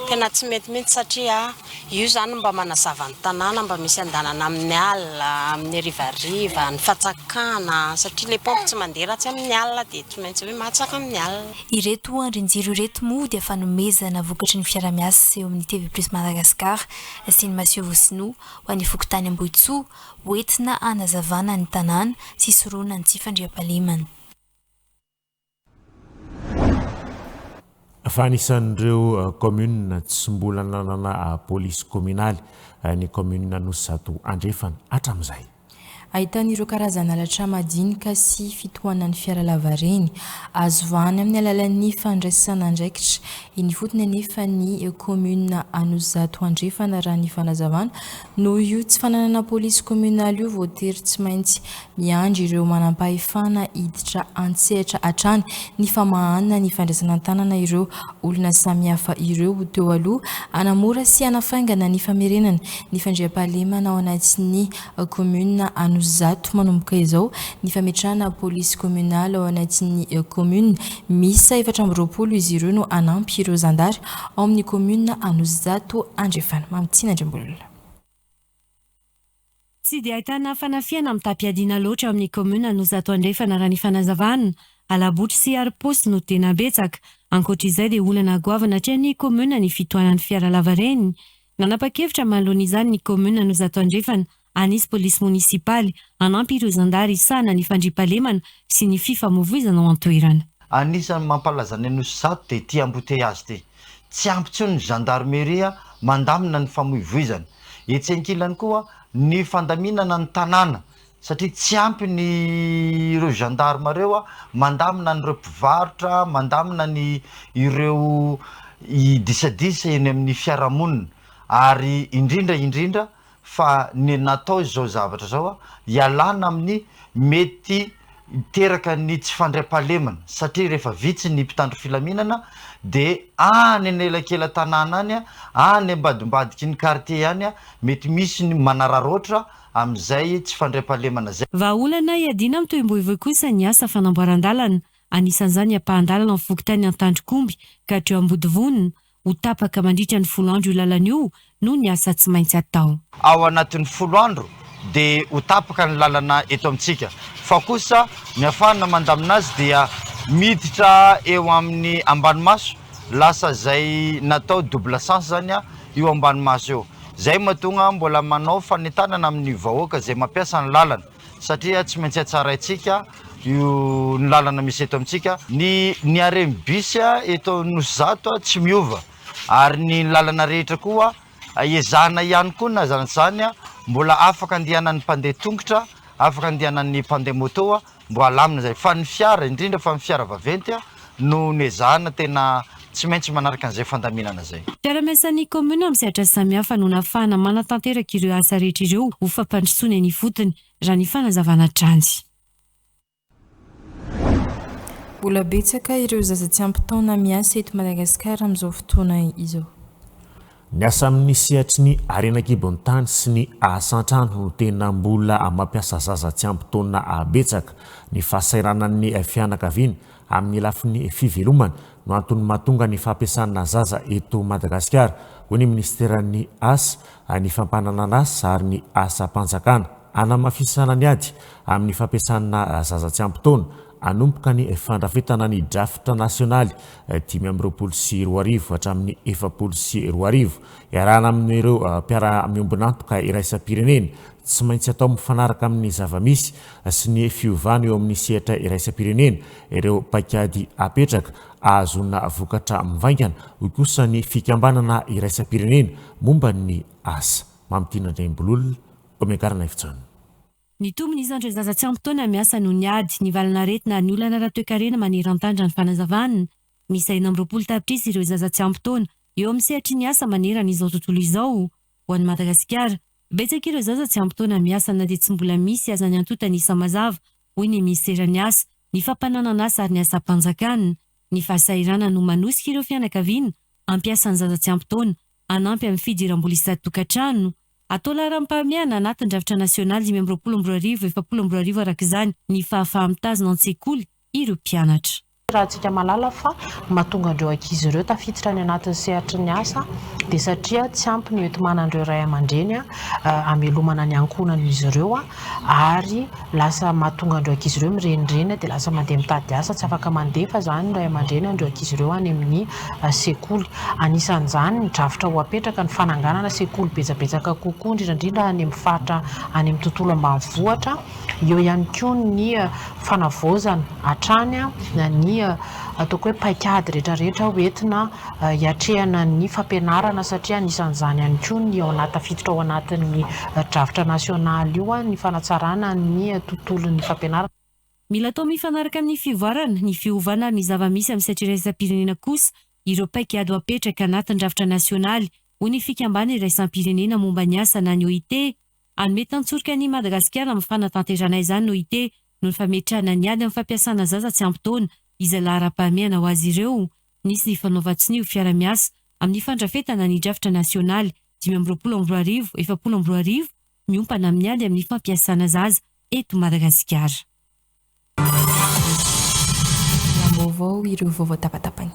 Tena tsy mety mihitsy satria io zany mba manazava ny tanàna mba misy andanana amin'ny alina amin'ny rivariva ny fatsakana satria le pompe tsy mandeha ratsy amin'ny alina dia tsy maintsy hoe matsaka amin'ny alina. Ireto andrin-jiro ireto moa dia fanomezana vokatry ny fiara-miasa eo amin'ny TV Plus Madagascar sy ny Masio Vosino ho an'ny fokotany Ambohitsoa hoentina hanazavana ny tanàna sy soroana ny tsy fandriam-pahalemana. Fa anisan'ireo commune tsy mbola nanana police communale ny commune Anosizato andrefana hatramin'izay. Ahitan'ireo karazana latra madinika sy fitohanan'ny fiara lavareny azo vahany amin'ny alalan'ny fandraisana andraikitra. Iny fotony anefa ny commune Anosizato andrefana raha ny fanazavana noho io tsy fananana police communale io voatery tsy maintsy miandry ireo manam-pahefana hiditra antsehatra hatrany ny famahanana ny fandraisana tanana ireo olona samihafa ireo teo aloha anamora sy anafaingana ny famerenana ny fandriam-pahalemana ao anatin'ny commune Zato manomboka izao ny fametrahana police communale ao anatin'ny commune misy 420 izy ireo no anampy ireo zandary ao amin'ny commune Anosizato andrefana mamitsina andrembolona. Tsy dia ahitana fanafiana amin'ny tapiadiana loatra amin'ny commune Anosizato andrefana raha ny fanazavana alabotry sy ariposy no tena betsaka ankoatr'izay dia olana goavana hatria ny commune ny fitohanan'ny fiara lavareny nanapa-kevitra manoloana izany ny commune Anosizato andrefana anisy polisy munisipaly anampy ireo zandary isana ny fandriam-pahalemana sy ny fifamoivoizana ao an-toerana. Anisany mampalaza ny Anosizato dia ity embouteillage ty. Tsy ampy intsony ny gendarmerie mandamina ny famoivoizana. Etsy ankilany koa ny fandaminana ny tanàna satria tsy ampy ny ireo gendarme reo mandamina ny ireo mpivarotra, mandamina ny ireo disadisa eny amin'ny fiarahamonina ary indrindra fa ny natao zao zavatra zao ialana amin'ny mety teraka ny tsy fandriam-pahalemana satria rehefa vitsy ny mpitandro filaminana dia any anelakela tanàna any any ambadimbadiky ny quartier any mety misy ny manararoatra amin'izay tsy fandriam-pahalemana zay. Vahaolana iadina amin'ny toem-boivoy kosa ny asa fanamboaran-dalana anisan'izany ampahan-dalana amin'ny fokotany Antandrokomby ka hatreo Ambodivonina ho tapaka mandritra ny 10 andro io lalana io no ny asa tsy maintsy atao. Ao anatin'ny 10 andro dia ho tapaka ny lalana eto amintsika fa kosa ny ahafahana mandamina azy dia miditra eo amin'ny ambanimaso lasa zay natao double sens zany io ambanimaso io zay mahatonga mbola manao fanentanana amin'ny vahoaka zay mampiasa ny lalana satria tsy maintsy atsaraintsika io ny lalana misy eto amintsika ny aremy bus eto Anosizato tsy miova ary ny lalana rehetra koa ezahana ihany koa na zany mbola afaka andehanan'ny mpandeha tongotra afaka andehanan'ny mpandeha moto mbo alamina zay fa ny fiara indrindra fa ny fiara vaventy no nezahana tena tsy maintsy manaraka an'izay fandaminana zay. Mpiara-miasan'ny komuna amin'ny sehatra samihafa no nahafahana manatanteraka ireo asa rehetra ireo ho fampandrosoana ny fotony raha ny fanazavana tranjy. Mbola betsaka ireo zaza tsy ampitaona miasa eto Madagasikara amin'izao fotoana izao. Ny asa amin'ny sehatry ny arenakibon'ny tany sy ny asan-trano no tena mbola mampiasa zaza tsy ampitaona abetsaka. Ny fahasairanan'ny fianakaviana amin'ny lafiny fivelomana no antony mahatonga ny fampiasana zaza eto Madagasikara. Ho ny ministeran'ny asa, ny fampananana asa ary ny asa-panjakana anamafisana ny ady amin'ny fampiasana zaza tsy ampitaona anomboka ny fandrafetana ny drafitra nasionaly 524 hatramin'ny 724 iarahana amin'ireo mpiara-miombonantoka iraisam-pirenena tsy maintsy atao mifanaraka amin'ny zavamisy sy ny fiovana eo amin'ny sehatra iraisam-pirenena ireo paikady apetraka ahazona vokatra mivaingana ho kosa ny fikambanana iraisam-pirenena momba ny asa. Mamitina Ndrembololona, Omekarana Ifitsana. Ny tombony izandreo zaza tsy ampitaona miasa no ny ady ny valana retina ny olana raha toe-karena maneran-tandra ny fanazavana. Misy 20 tapitrisa ireo zaza tsy ampitaona eo amin'ny sehatry ny asa manerana izao tontolo izao. Ho an'ny Madagasikara, betsaka ireo zaza tsy ampitaona miasa na dia tsy mbola misy aza ny antotana isa mazava hoy ny ministeran'ny asa, ny fampananana asa ary ny asa-panjakana. Ny fahasairana no manosika ireo fianakaviana ampiasa ny zaza tsy ampitaona anampy amin'ny fidiram-bola isan-tokantrano. Atao laharam-pahamehana anatin'ny drafitra nasionaly 522 araka izany ny fahafahamitazona an-tsekoly ireo mpianatra. Raha antsika malala fa mahatonga andreo ankizy ireo tafiditra ny anatin'ny sehatry ny asa dia satria tsy ampy ny oentomanandreo ray aman-dreny amelomana ny ankonan'izy ireo ary lasa mahatonga andreo ankizy ireo mirenireny dia lasa mandeha mitady asa tsy afaka mandefa zany ray aman-dreny andreo ankizy ireo any amin'ny sekoly. Anisan'izany ny drafitra ho apetraka ny fananganana sekoly betsabetsaka kokoa indrindra any amin'ny faritra any amin'ny tontolo ambanivohitra. Eo ihany koa ny fanavaozana hatrany ny ataoko hoe paikady rehetrarehetra hoentina hiatrehana ny fampianarana satria anisan'izany ihany koa ny ao anaty tafiditra ao anatin'ny drafitra nasionaly io ny fanatsarana ny tontolon'ny fampianarana. Mila atao mifanaraka amin'ny fivoarana ny fiovana ny zavamisy amin'ny sehatry iraisam-pirenena kosa ireo paikady ho apetraka anatin'ny drafitra nasionaly ho ny fikambana iraisam-pirenena momba ny asa na ny OIT. Anome tantsorika ny Madagasikara amin'ny fanatanterana izany ny OIT no ny fametrahana ny ady amin'ny fampiasana zaza tsy ampitaona izay lahara-pahamehana ho azy ireo. Nisy ny fanaovan-tsinio fiara-miasa amin'ny fandrafetana ny drafitra nasionaly 522 miompana amin'ny ady amin'ny fampiasana zaza eto Madagasikara. Vaovao ireo vaovao tapatapany.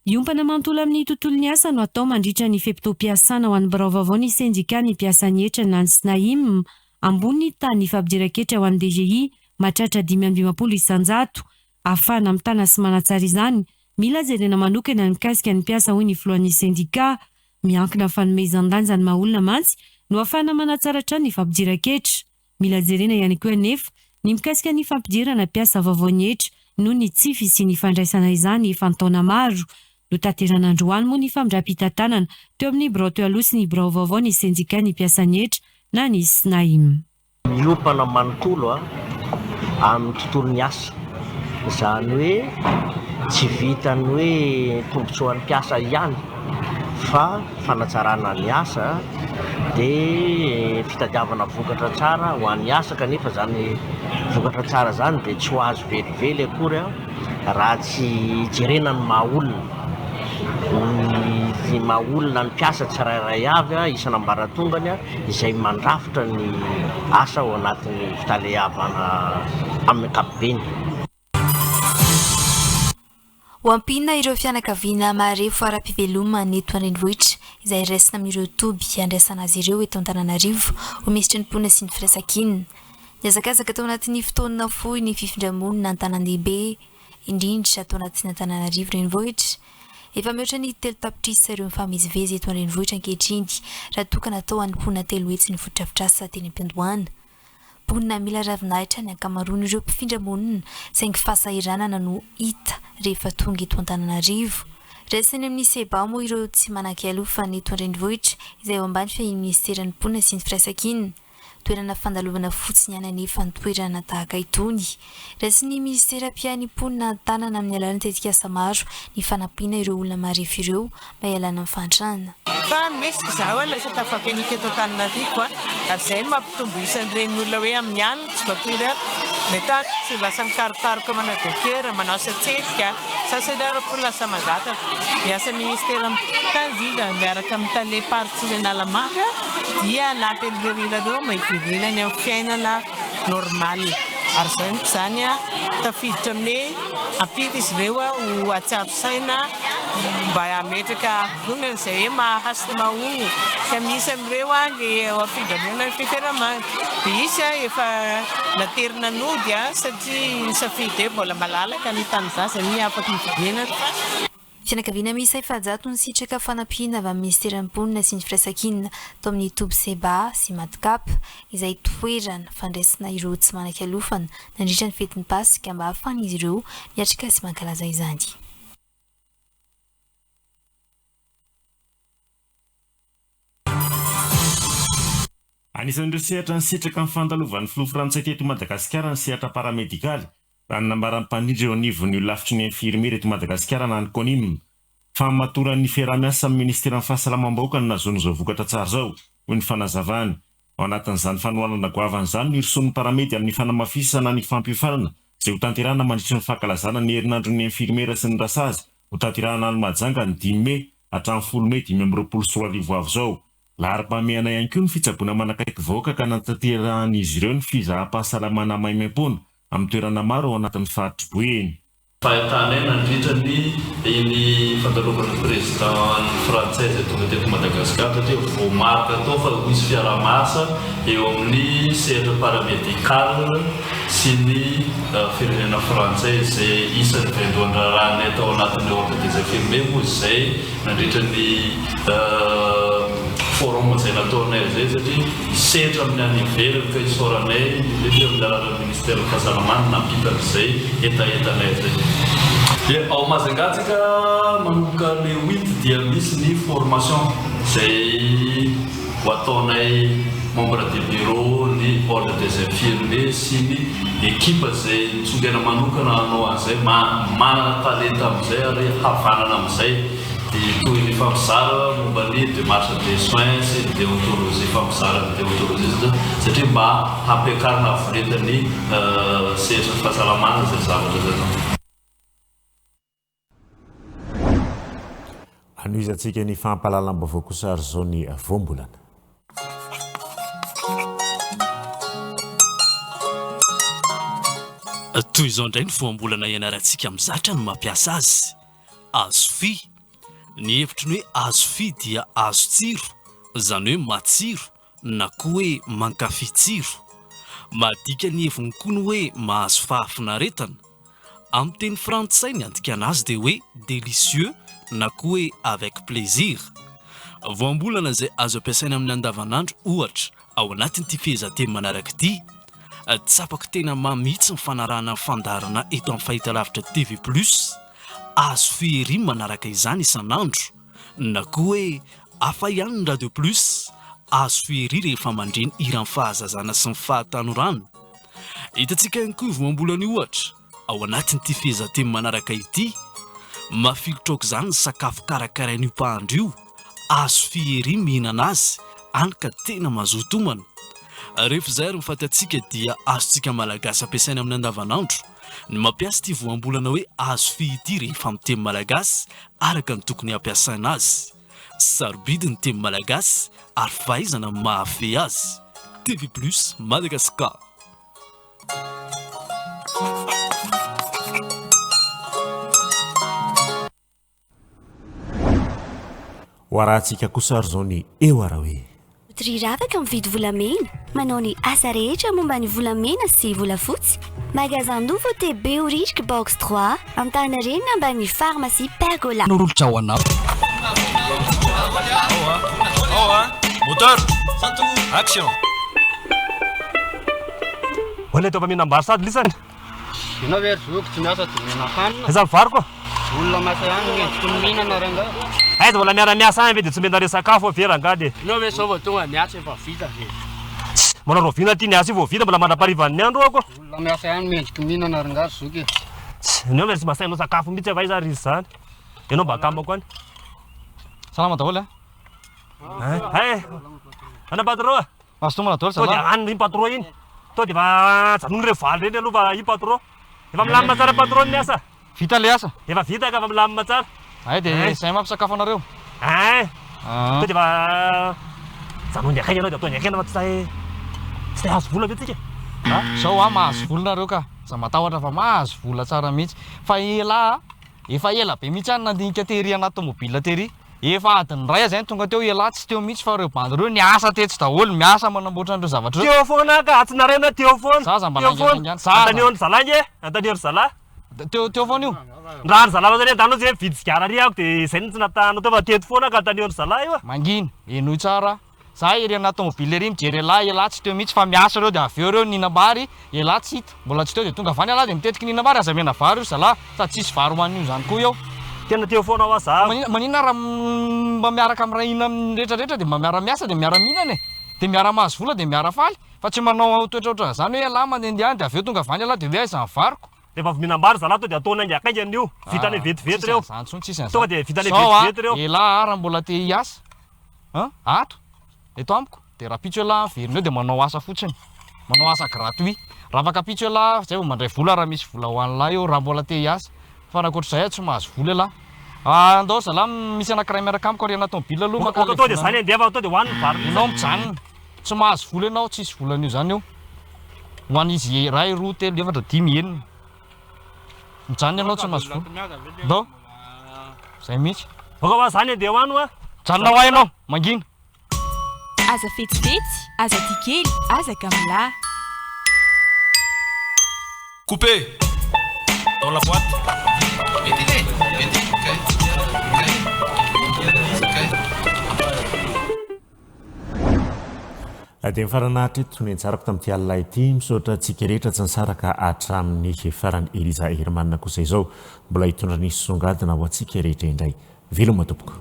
Iompana manontolo amin'ny tontolon'ny asa no atao mandritra ny feptom-piasana ho an'ny birao vaovao ny sendika ny mpiasan'ny hetra na ny SNAIM ambony tany fampidiran-ketra ho an'ny DGI mahatratra 520 isan-jato. Ahafahana mitana sy manatsara izany, mila jerena manokana ny mikasika ny mpiasa hoy ny filohan'ny sendika. Miankina fanomezan-danja ny maha-olona mantsy no ahafahana manatsara trano ny fampidiran-ketra. Mila jerena ihany koa anefa ny mikasika ny fampidirana mpiasa vaovaon'ny hetra noho ny tsy fisian'ny fandraisana izany efa taona maro. No tanteran'androany moa ny famindram-pitantanana teo amin'ny birao teo aloha sy ny birao vaovao ny sendika ny mpiasan'ny hetra na ny SNAIM. Miompana manontolo amin'ny tontolon'ny asa, izany hoe tsy vitany hoe tombotsoan'ny mpiasa ihany fa fanatsarana ny asa dia fitadiavana vokatra tsara ho an'ny asa, kanefa zany vokatra tsara zany dia tsy ho azo velively akory raha tsy jerena ny maha-olona. Ny maha-olona ny mpiasa tsirairay avy isan'ambaratongany izay mandrafitra ny asa ao anatin'ny fitalehavana amin'ny ankapobeny. Ho ampina ireo fianakaviana marefo ara-pivelomana eto an-drenivohitra izay raisina amin'ireo toby andraisana azy ireo eto Antananarivo ho misy ny mpona sy ny firaisan-kina. Niazakazaka tao anatin'ny fotoana fohy ny fifindramonina an-tanan-dehibe indrindra tao anatin'ny Antananarivo renivohitra. Efa mihoatra ny 3 tapitrisa ireo mifamezivezy eto an-drenivohitra ankehitriny raha tokana tao any mponina 3 hetsy ny fotodrafitrasa teny am-Piandohana. Mponina mila ravinahitra ny ankamaroany ireo mpifindra-monina saingy fahasahiranana no hita rehefa tonga eto Antananarivo. Raisiny amin'ny seba moa ireo tsy manan-kialofa ny eto an-drenivohitra izay ao ambany fehin'ny ministeran'ny mponina sy ny firaisan-kina. toerana fandalovana fotsiny anany fantoerana tahaka itony raha sy ny ministera-pianiponina tanana amin'ny alalany tetika asa maro ny fanampiana ireo olona marefy ireo mba hialana amin'ny fantranana. Fa mesika zaho lasa tafakenika eto Antananarivo ary zay no mampitombo isan'ireny olona hoe amin'ny alina tsy voatery mety tsy lasa mikarokaroka manadokera manao satsetsika sasadarapo lasa mangataka miasa ministera mitandrina miaraka amin'ny tale-paritsy analamanga dia nampelirilareo maivivilany amin'ny fiainana normaly ary zay miko zany tafiditra amin'ny ampita izy ireo ho atsiaro saina mba hametraka vonana izay hoe mahahasina mahono ka misy amin'ireo le figanona ny fifiaramana dia izy efa naterina nody satria nisafidy hoe mbola malalaka ny tany zaza ny afaka mividianana. Fianakaviana miisa efajato ny sitraka fanampiana avy amin'ny ministera-mponina sy ny firaisan-kinina tao amin'ny toby seba sy matkapa izay toerana fandraisana ireo tsy manan-kialofana nandritra ny fetin'ny pasika mba ahafahana izy ireo miatrika sy mankalaza izany. Anisan'ireo sehatra ny sitraka amin'ny fandalovan'ny filoha frantsay teto Madagasikara ny sehatra paramedikaly raha nambaran'ny mpanindry eo anivon'ny lafitry ny infirmiera eto Madagasikara na ny CONIM fa matoran'ny fiarahamiasa amin'ny ministeran'ny fahasalamam-bahoaka no nahazoana izao vokatra tsara zao hoy ny fanazavany. Ao anatin'izany fanohanana goavan'izany no irson'ny paramedy amin'ny fanamafisana ny fampiofanana izay ho tanterahana mandritra ny fankalazana ny herinandron'ny infirmiera sy ny rasazy ho tanterahana ny Mahajanga ny 10 Mey hatramin'ny 10 Mey 2024 avy zao. Lahara-pameana ihany koa ny fitsaboana manakaiky vahoaka ka natanteran'izy ireo ny fizaham-pahasalamana maimaim-pona amin'ny toerana maro ao anatin'ny faritry Boeny. Fahitanay nandritra ny fandalovana président frantsay zay tonga teto Madagasikara satria vao marika tao fa misy fiaraha-miasa eo amin'ny sehatra paramedikaly sy ny firenena frantsay izay isan'ny vendohan-draharahanay tao anatin'ny ordre des infirmiers moa izay nandritra ny forum zay nataonay zay satria sehatra amin'ny any ivelany ka isoranay lefy amin'ny alalan'ny ministera fahasalamana nampita izay etaentanay zay. Dia ao Mazangatsika manomboka le 8 dia misy ny formation izay ho ataonay membre de bureau ny ordre des infirmiers sy ny équipe zay tsongana manokana anao an'izay manana talenta amin'izay ary havanana amin'izay dia toy ny fampizaha momba ny démarche des soins sy ny déontologie fampizaha ny déontologie satria mba hampiakarina avoretany sehatra fahasalamana zay zavatra zay. Anoizatsika ny fampahalalam-baovao sary zao ny voambolana. Toy izao indray ny voambolana ianarantsika amin'ny zatra no mampiasa azy. Azo fi. Ny hevitry ny hoe azo fi dia azo tsiro, izany hoe matsiro na koa hoe mankafy tsiro. Madika ny heviny koa ny hoe mahazo fahafinaretana. Amin'ny teny frantsay ny andikana azy dia hoe délicieux na koa hoe avec plaisir. Voambolana izay azo ampiasaina amin'ny andavanandro ohatra ao anatin'ity fehezanteny manaraka ity. Tsapako tena mamitsy ny fanarahana fandarana eto amin'ny fahitalavitra TV+. Azo fiery manaraka izany isan'andro na koa hoe hafa ihany ny Radio Plus. Azo fiery rehefa mandreny iran'ny fahazazana sy ny fahatanorana. Hitantsika ihany koa voambolana ohatra ao anatin'ity fehezanteny manaraka ity. Mafilotra aoka izany ny sakafo karakarain'io mpahandro io. Azo fiery mihinana azy any ka tena mazoto homana. Rehefa izay ary mifantatsika dia azontsika malagasy ampiasaina amin'ny andavanandro ny mampiasa ity voambolana hoe azo fi ity rehefa amin'ny teny malagasy araka ny tokony ampiasaina azy. Sarobidy ny teny malagasy ary fahaizana mahafehy azy. TV+ Madagascar. Hoarahantsika kosa ary zao ny eo ara hoe Triravaka mividy volamena, manao ny asa rehetra momba ny volamena sy volafotsy. Magasin Nouveauté Béorique Box 3 Antaninarenina ambany pharmacie Pergola. Norolotra ao anao. Moteur, action. Olha tô mihinam-bary sady lisany. Ianao very zoko tsy miasa dia mihinan-kanina. Aiza vary koa? Olona masa ihany miendrika ny mihinana ranga. Aiza mbola miara-miasa any ve dia tsy mena resakafo avera angady. Ianao ve zao vao tonga miasa efa vita ve? manao roviana ty ny asa vao vita mbola manaparivan'ny andro ako olona miasa ihany mendriky mihinana rangazy zoky neo mety tsy masainao sakafo mihitsy avay za ry zany ianao mba akambako any salama daholo ana patron mastomana daholo to dia any patron iny to dia fa janony re valy reny aloha i patron efa milamina tsara patron ny asa vita le asa efa vita ka fa milamina tsara ay dia zay mampisakafo anareo to dia fa janony akaiky anao dia ataony akaina fa tsy tay azo vola ve tsika zao mahazo volonareo ka za matahotra fa mahazo vola tsara mihitsy fa efa ela be mihitsy any nandinika tery anaty tomobile tery efa adiny ray zay tonga teo ela tsy teo mihitsy fa reo bandy reo niasa tetsy daholo miasa manamboatra an'ireo zavatra teo foana ka tsy narena teo foana za mba nangaingany antaniony zalangy antaniony zala teo foana io raha ny zala fa zany antanao zay vidisigara ry ako dia zay tsy natanao teo fa teto foana ka antaniony zala io manginy enoy tsara za ery anaty tomobile ery mijery ela tsy teo mihitsy fa miasa reo dia aveo reo ninambary ela tsy hita mbola tsy teo dia tonga vany ala dia mitetiky ninambary aza mena vary io zala sady tsisy vary hoan'io zany koa eo tena teo foana ao aza manina raha mba miaraka amin'ny rahina rehetrarehetra dia mba miara miasa dia miara mihinana dia miara mahazo vola dia miara faly fa tsy manao toetraotra zany hoe ala mandehandeha dia aveo tonga vany ala dia hoe aiza ny variko dia fa mihinambary zala to dia ataona aingy akaingy an'io vitany vetivety reo zany tsony tsisy tonga dia vitany vetivety reo ela raha mbola te hiasa ato eto amiko dia raha pitso ela veriny eo dia manao asa fotsiny manao asa gratuit raha afaka pitso ela zay vao mandray vola raha misy vola hoan'lahy eo raha mbola te hiasa fa raha koatr'izay tsy mahazo vola ela andao zala misy anankiray miaraka amiko ary anaty mobile aloha to dia zany andefa to dia hoaniny vary ianao mijanona tsy mahazo vola ianao tsisy volan'io zany eo hoan'izy ray roa telo efatra dimy enina mijanona ianao tsy mahazo vola dao zay mihitsy boka fa zany andeha hoano a janona ho ianao mangina aza fetsifetsy aza tikely aza kamila coupé dans la boîte dia mifaranahitra eto ny anjarako tamin'ity alina ity misaotra tsika rehetra tsy nisaraka hatramin'ny farany Eliza Hermanina kosa izao mbola hitondra nisy songadina ho antsika rehetra indray veloma tompoko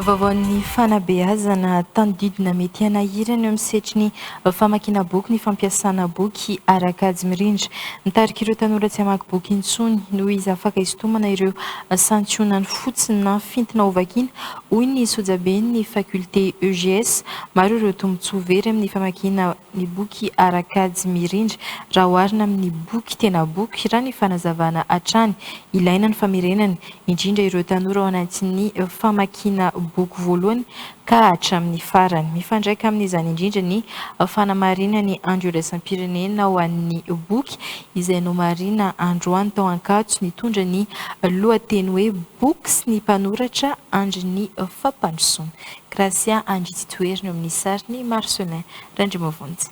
vaovaon'ny fanabeazana tanodidina mety hanahirana eo amin'ny setriny famakiana boky ny fampiasana boky arakajy mirindra nitarika ireo tanora tsy hamaky boky intsony noho izy afaka isintomana ireo santionany fotsiny na fintina ovakiana hoy ny sojaben'ny faculté EGS maro ireo tombotsoa very amin'ny famakiana ny boky arakajy mirindra raha oharina amin'ny boky tena boky raha ny fanazavana hatrany ilaina ny famerenany indrindra ireo tanora ao anatin'ny famakiana boky voalohany ka hatramin'ny farany mifandraika amin'izany indrindra ny fanamarina ny andro iraisam-pirenena ho an'ny boky izay nomarina androany tao ankatso nitondra ny lohateny hoe boky sy ny mpanoratra andriny fampandrosoana Gracia Andritsitoeriny amin'ny sariny Marcelin Randrimavonjy.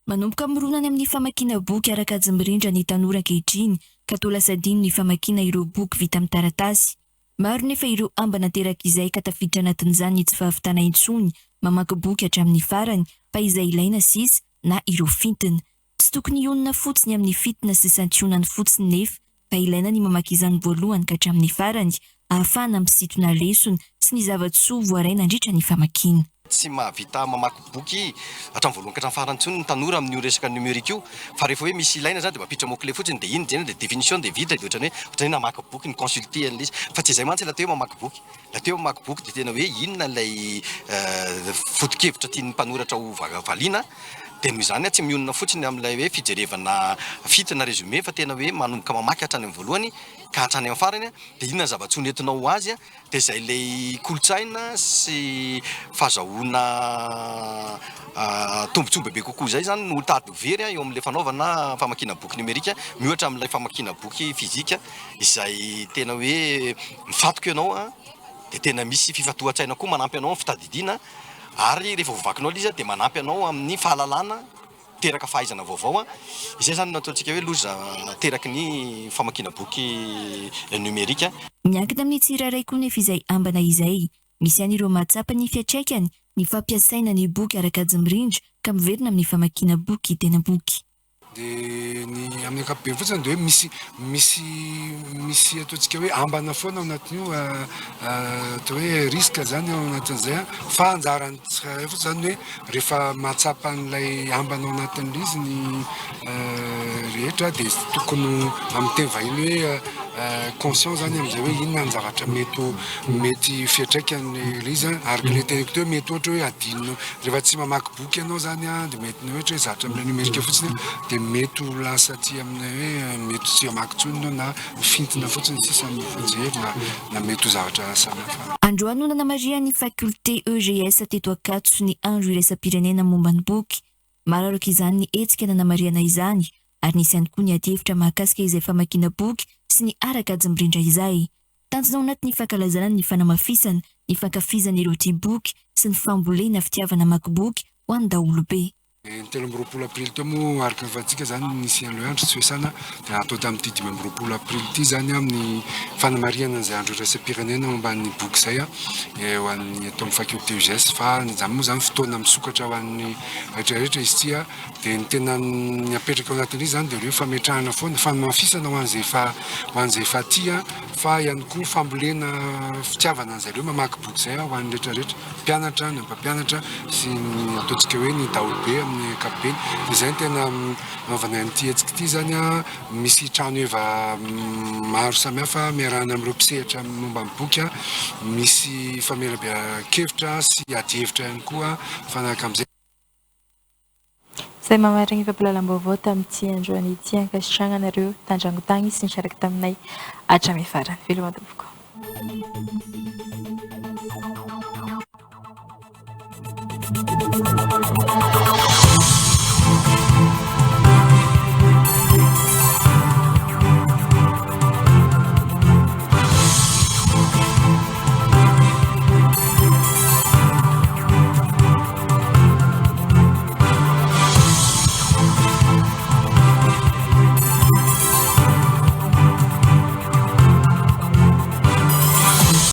Manomboka mironany amin'ny famakiana boky arakajy mirindra ny tanora ankehitriny ka toa lasa dino ny famakiana ireo boky vita amin'ny taratasy. Maro nefa ireo ambana teraka izay ka tafiditra anatin'izany tsy fahavitana intsony mamaky boky hatramin'ny farany fa izay ilaina sisa na ireo fintiny. Tsy tokony onona fotsiny amin'ny fitina sy santionany fotsiny nefa fa ilaina ny mamaky izany voalohany ka hatramin'ny farany ahafahana misintona lesona sy ny zava-tsoa voaraina nandritra ny famakiana. Tsy mahavita mamaky boky hatramin'ny voalohany ka hatramin'ny farany intsony ny tanora amin'ny resaka numérique io fa rehefa hoe misy ilaina zany dia mampiditra mot-clé fotsiny dia iny jena dia définition dia vita dia ohatrany hoe namaky boky ny consulter an'ilay izy fa tsy izay mantsy la teo mamaky boky la teo mamaky boky dia tena hoe inona ilay foto-kevitra tian'ny mpanoratra ho valiana dia noho izany tsy mionona fotsiny amin'ilay hoe fijerevana fitina résumé fa tena hoe manomboka mamaky hatrany amin'ny voalohany ka hatrany amin'ny farany dia inona zava-tsoa nentinao ho azy dia izay ilay kolotsaina sy fahazahoana tombontsoa bebe kokoa zay zany no tady very eo amin'ilay fanaovana famakiana boky numérika mihoatra amin'ilay famakiana boky fizika izay tena hoe mifatoka ianao dia tena misy fifatohan-tsaina koa manampy anao amin'ny fitadidiana ary rehefa vovakinao izy dia manampy anao amin'ny fahalalana teraka fahaizana vaovao izay zany nataontsika hoe loza teraky ny famakiana boky numérika. Miankina amin'ny tsirairay koa nefa izay ambana izay misy an'ireo mahatsapa ny fiantraikany ny fampiasaina ny boky arakajy mirindra ka miverina amin'ny famakiana boky tena boky. dia ny amin'ny ankapobeny fotsiny dia hoe misy ataontsika hoe ambana foana ao anatin'io atao hoe riska zany ao anatin'izay a fa anjarany fotsiny zany hoe rehefa mahatsapa an'ilay ambana ao anatin'ilay izy ny rehetra dia tokony amin'ny teny vahiny hoe conscient zany amin'izay hoe inona ny zavatra mety fiatraikany izy ary le teneko teo mety ohatra hoe adinina rehefa tsy mamaky boky ianao zany a dia mety ohatra hoe zatra amin'ilay numerika fotsiny dia mety ho lasa aty amin'ilay hoe mety tsy hamaky tsony na fintina fotsiny sisany fanjery na mety ho zavatra samihafa. Androany no nanamaria ny faculté EGS teto Akatso ny andro iraisam-pirenena momba ny boky. Mararaka izany ny hetsika nanamariana izany ary nisy ihany koa ny ady-hevitra mahakasika izay famakiana boky sy ny araka mirindra izay. Tanjona ao anatin'ny fankalazana ny fanamafisana, ny fankafizana ireo tia boky sy ny fambolena fitiavana mamaky boky ho an'ny daholobe. Ny 13 aprily teo moa araka fahatsika zany nisy an'ilay andro tsy hoesana dia atao tamin'ity 15 aprily ity zany amin'ny fanamariana an'izay andro iraisam-pirenena momba ny boky izay ho an'ny atao amin'ny faculté EGS fa zany moa zany fotoana misokatra ho an'ny rehetrarehetra izy ity a dia ny tena ny apetraka ao anatin'izy zany dia ireo fametrahana foana fanamafisana ho an'izay efa aty a fa ihany koa fambolena fitiavana an'izareo mamaky boky izay ho an'ny rehetrarehetra mpianatra ny mpampianatra sy ny ataontsika hoe ny daholobe amin'ny ankapobeny dia izay ny tena anaovana an'ity hetsika ity zany a misy trano eva maro samihafa miarahana amin'ireo mpisehatra momba ny boky a misy famelabea-kevitra sy ady-hevitra ihany koa fanaraka amin'izay. Izay mamarina fampalalam-baovao tamin'ity androany ity ankasitrana anareo tandrangotany sy ny saraka taminay hatramin'ny farany. Veloma tompoko.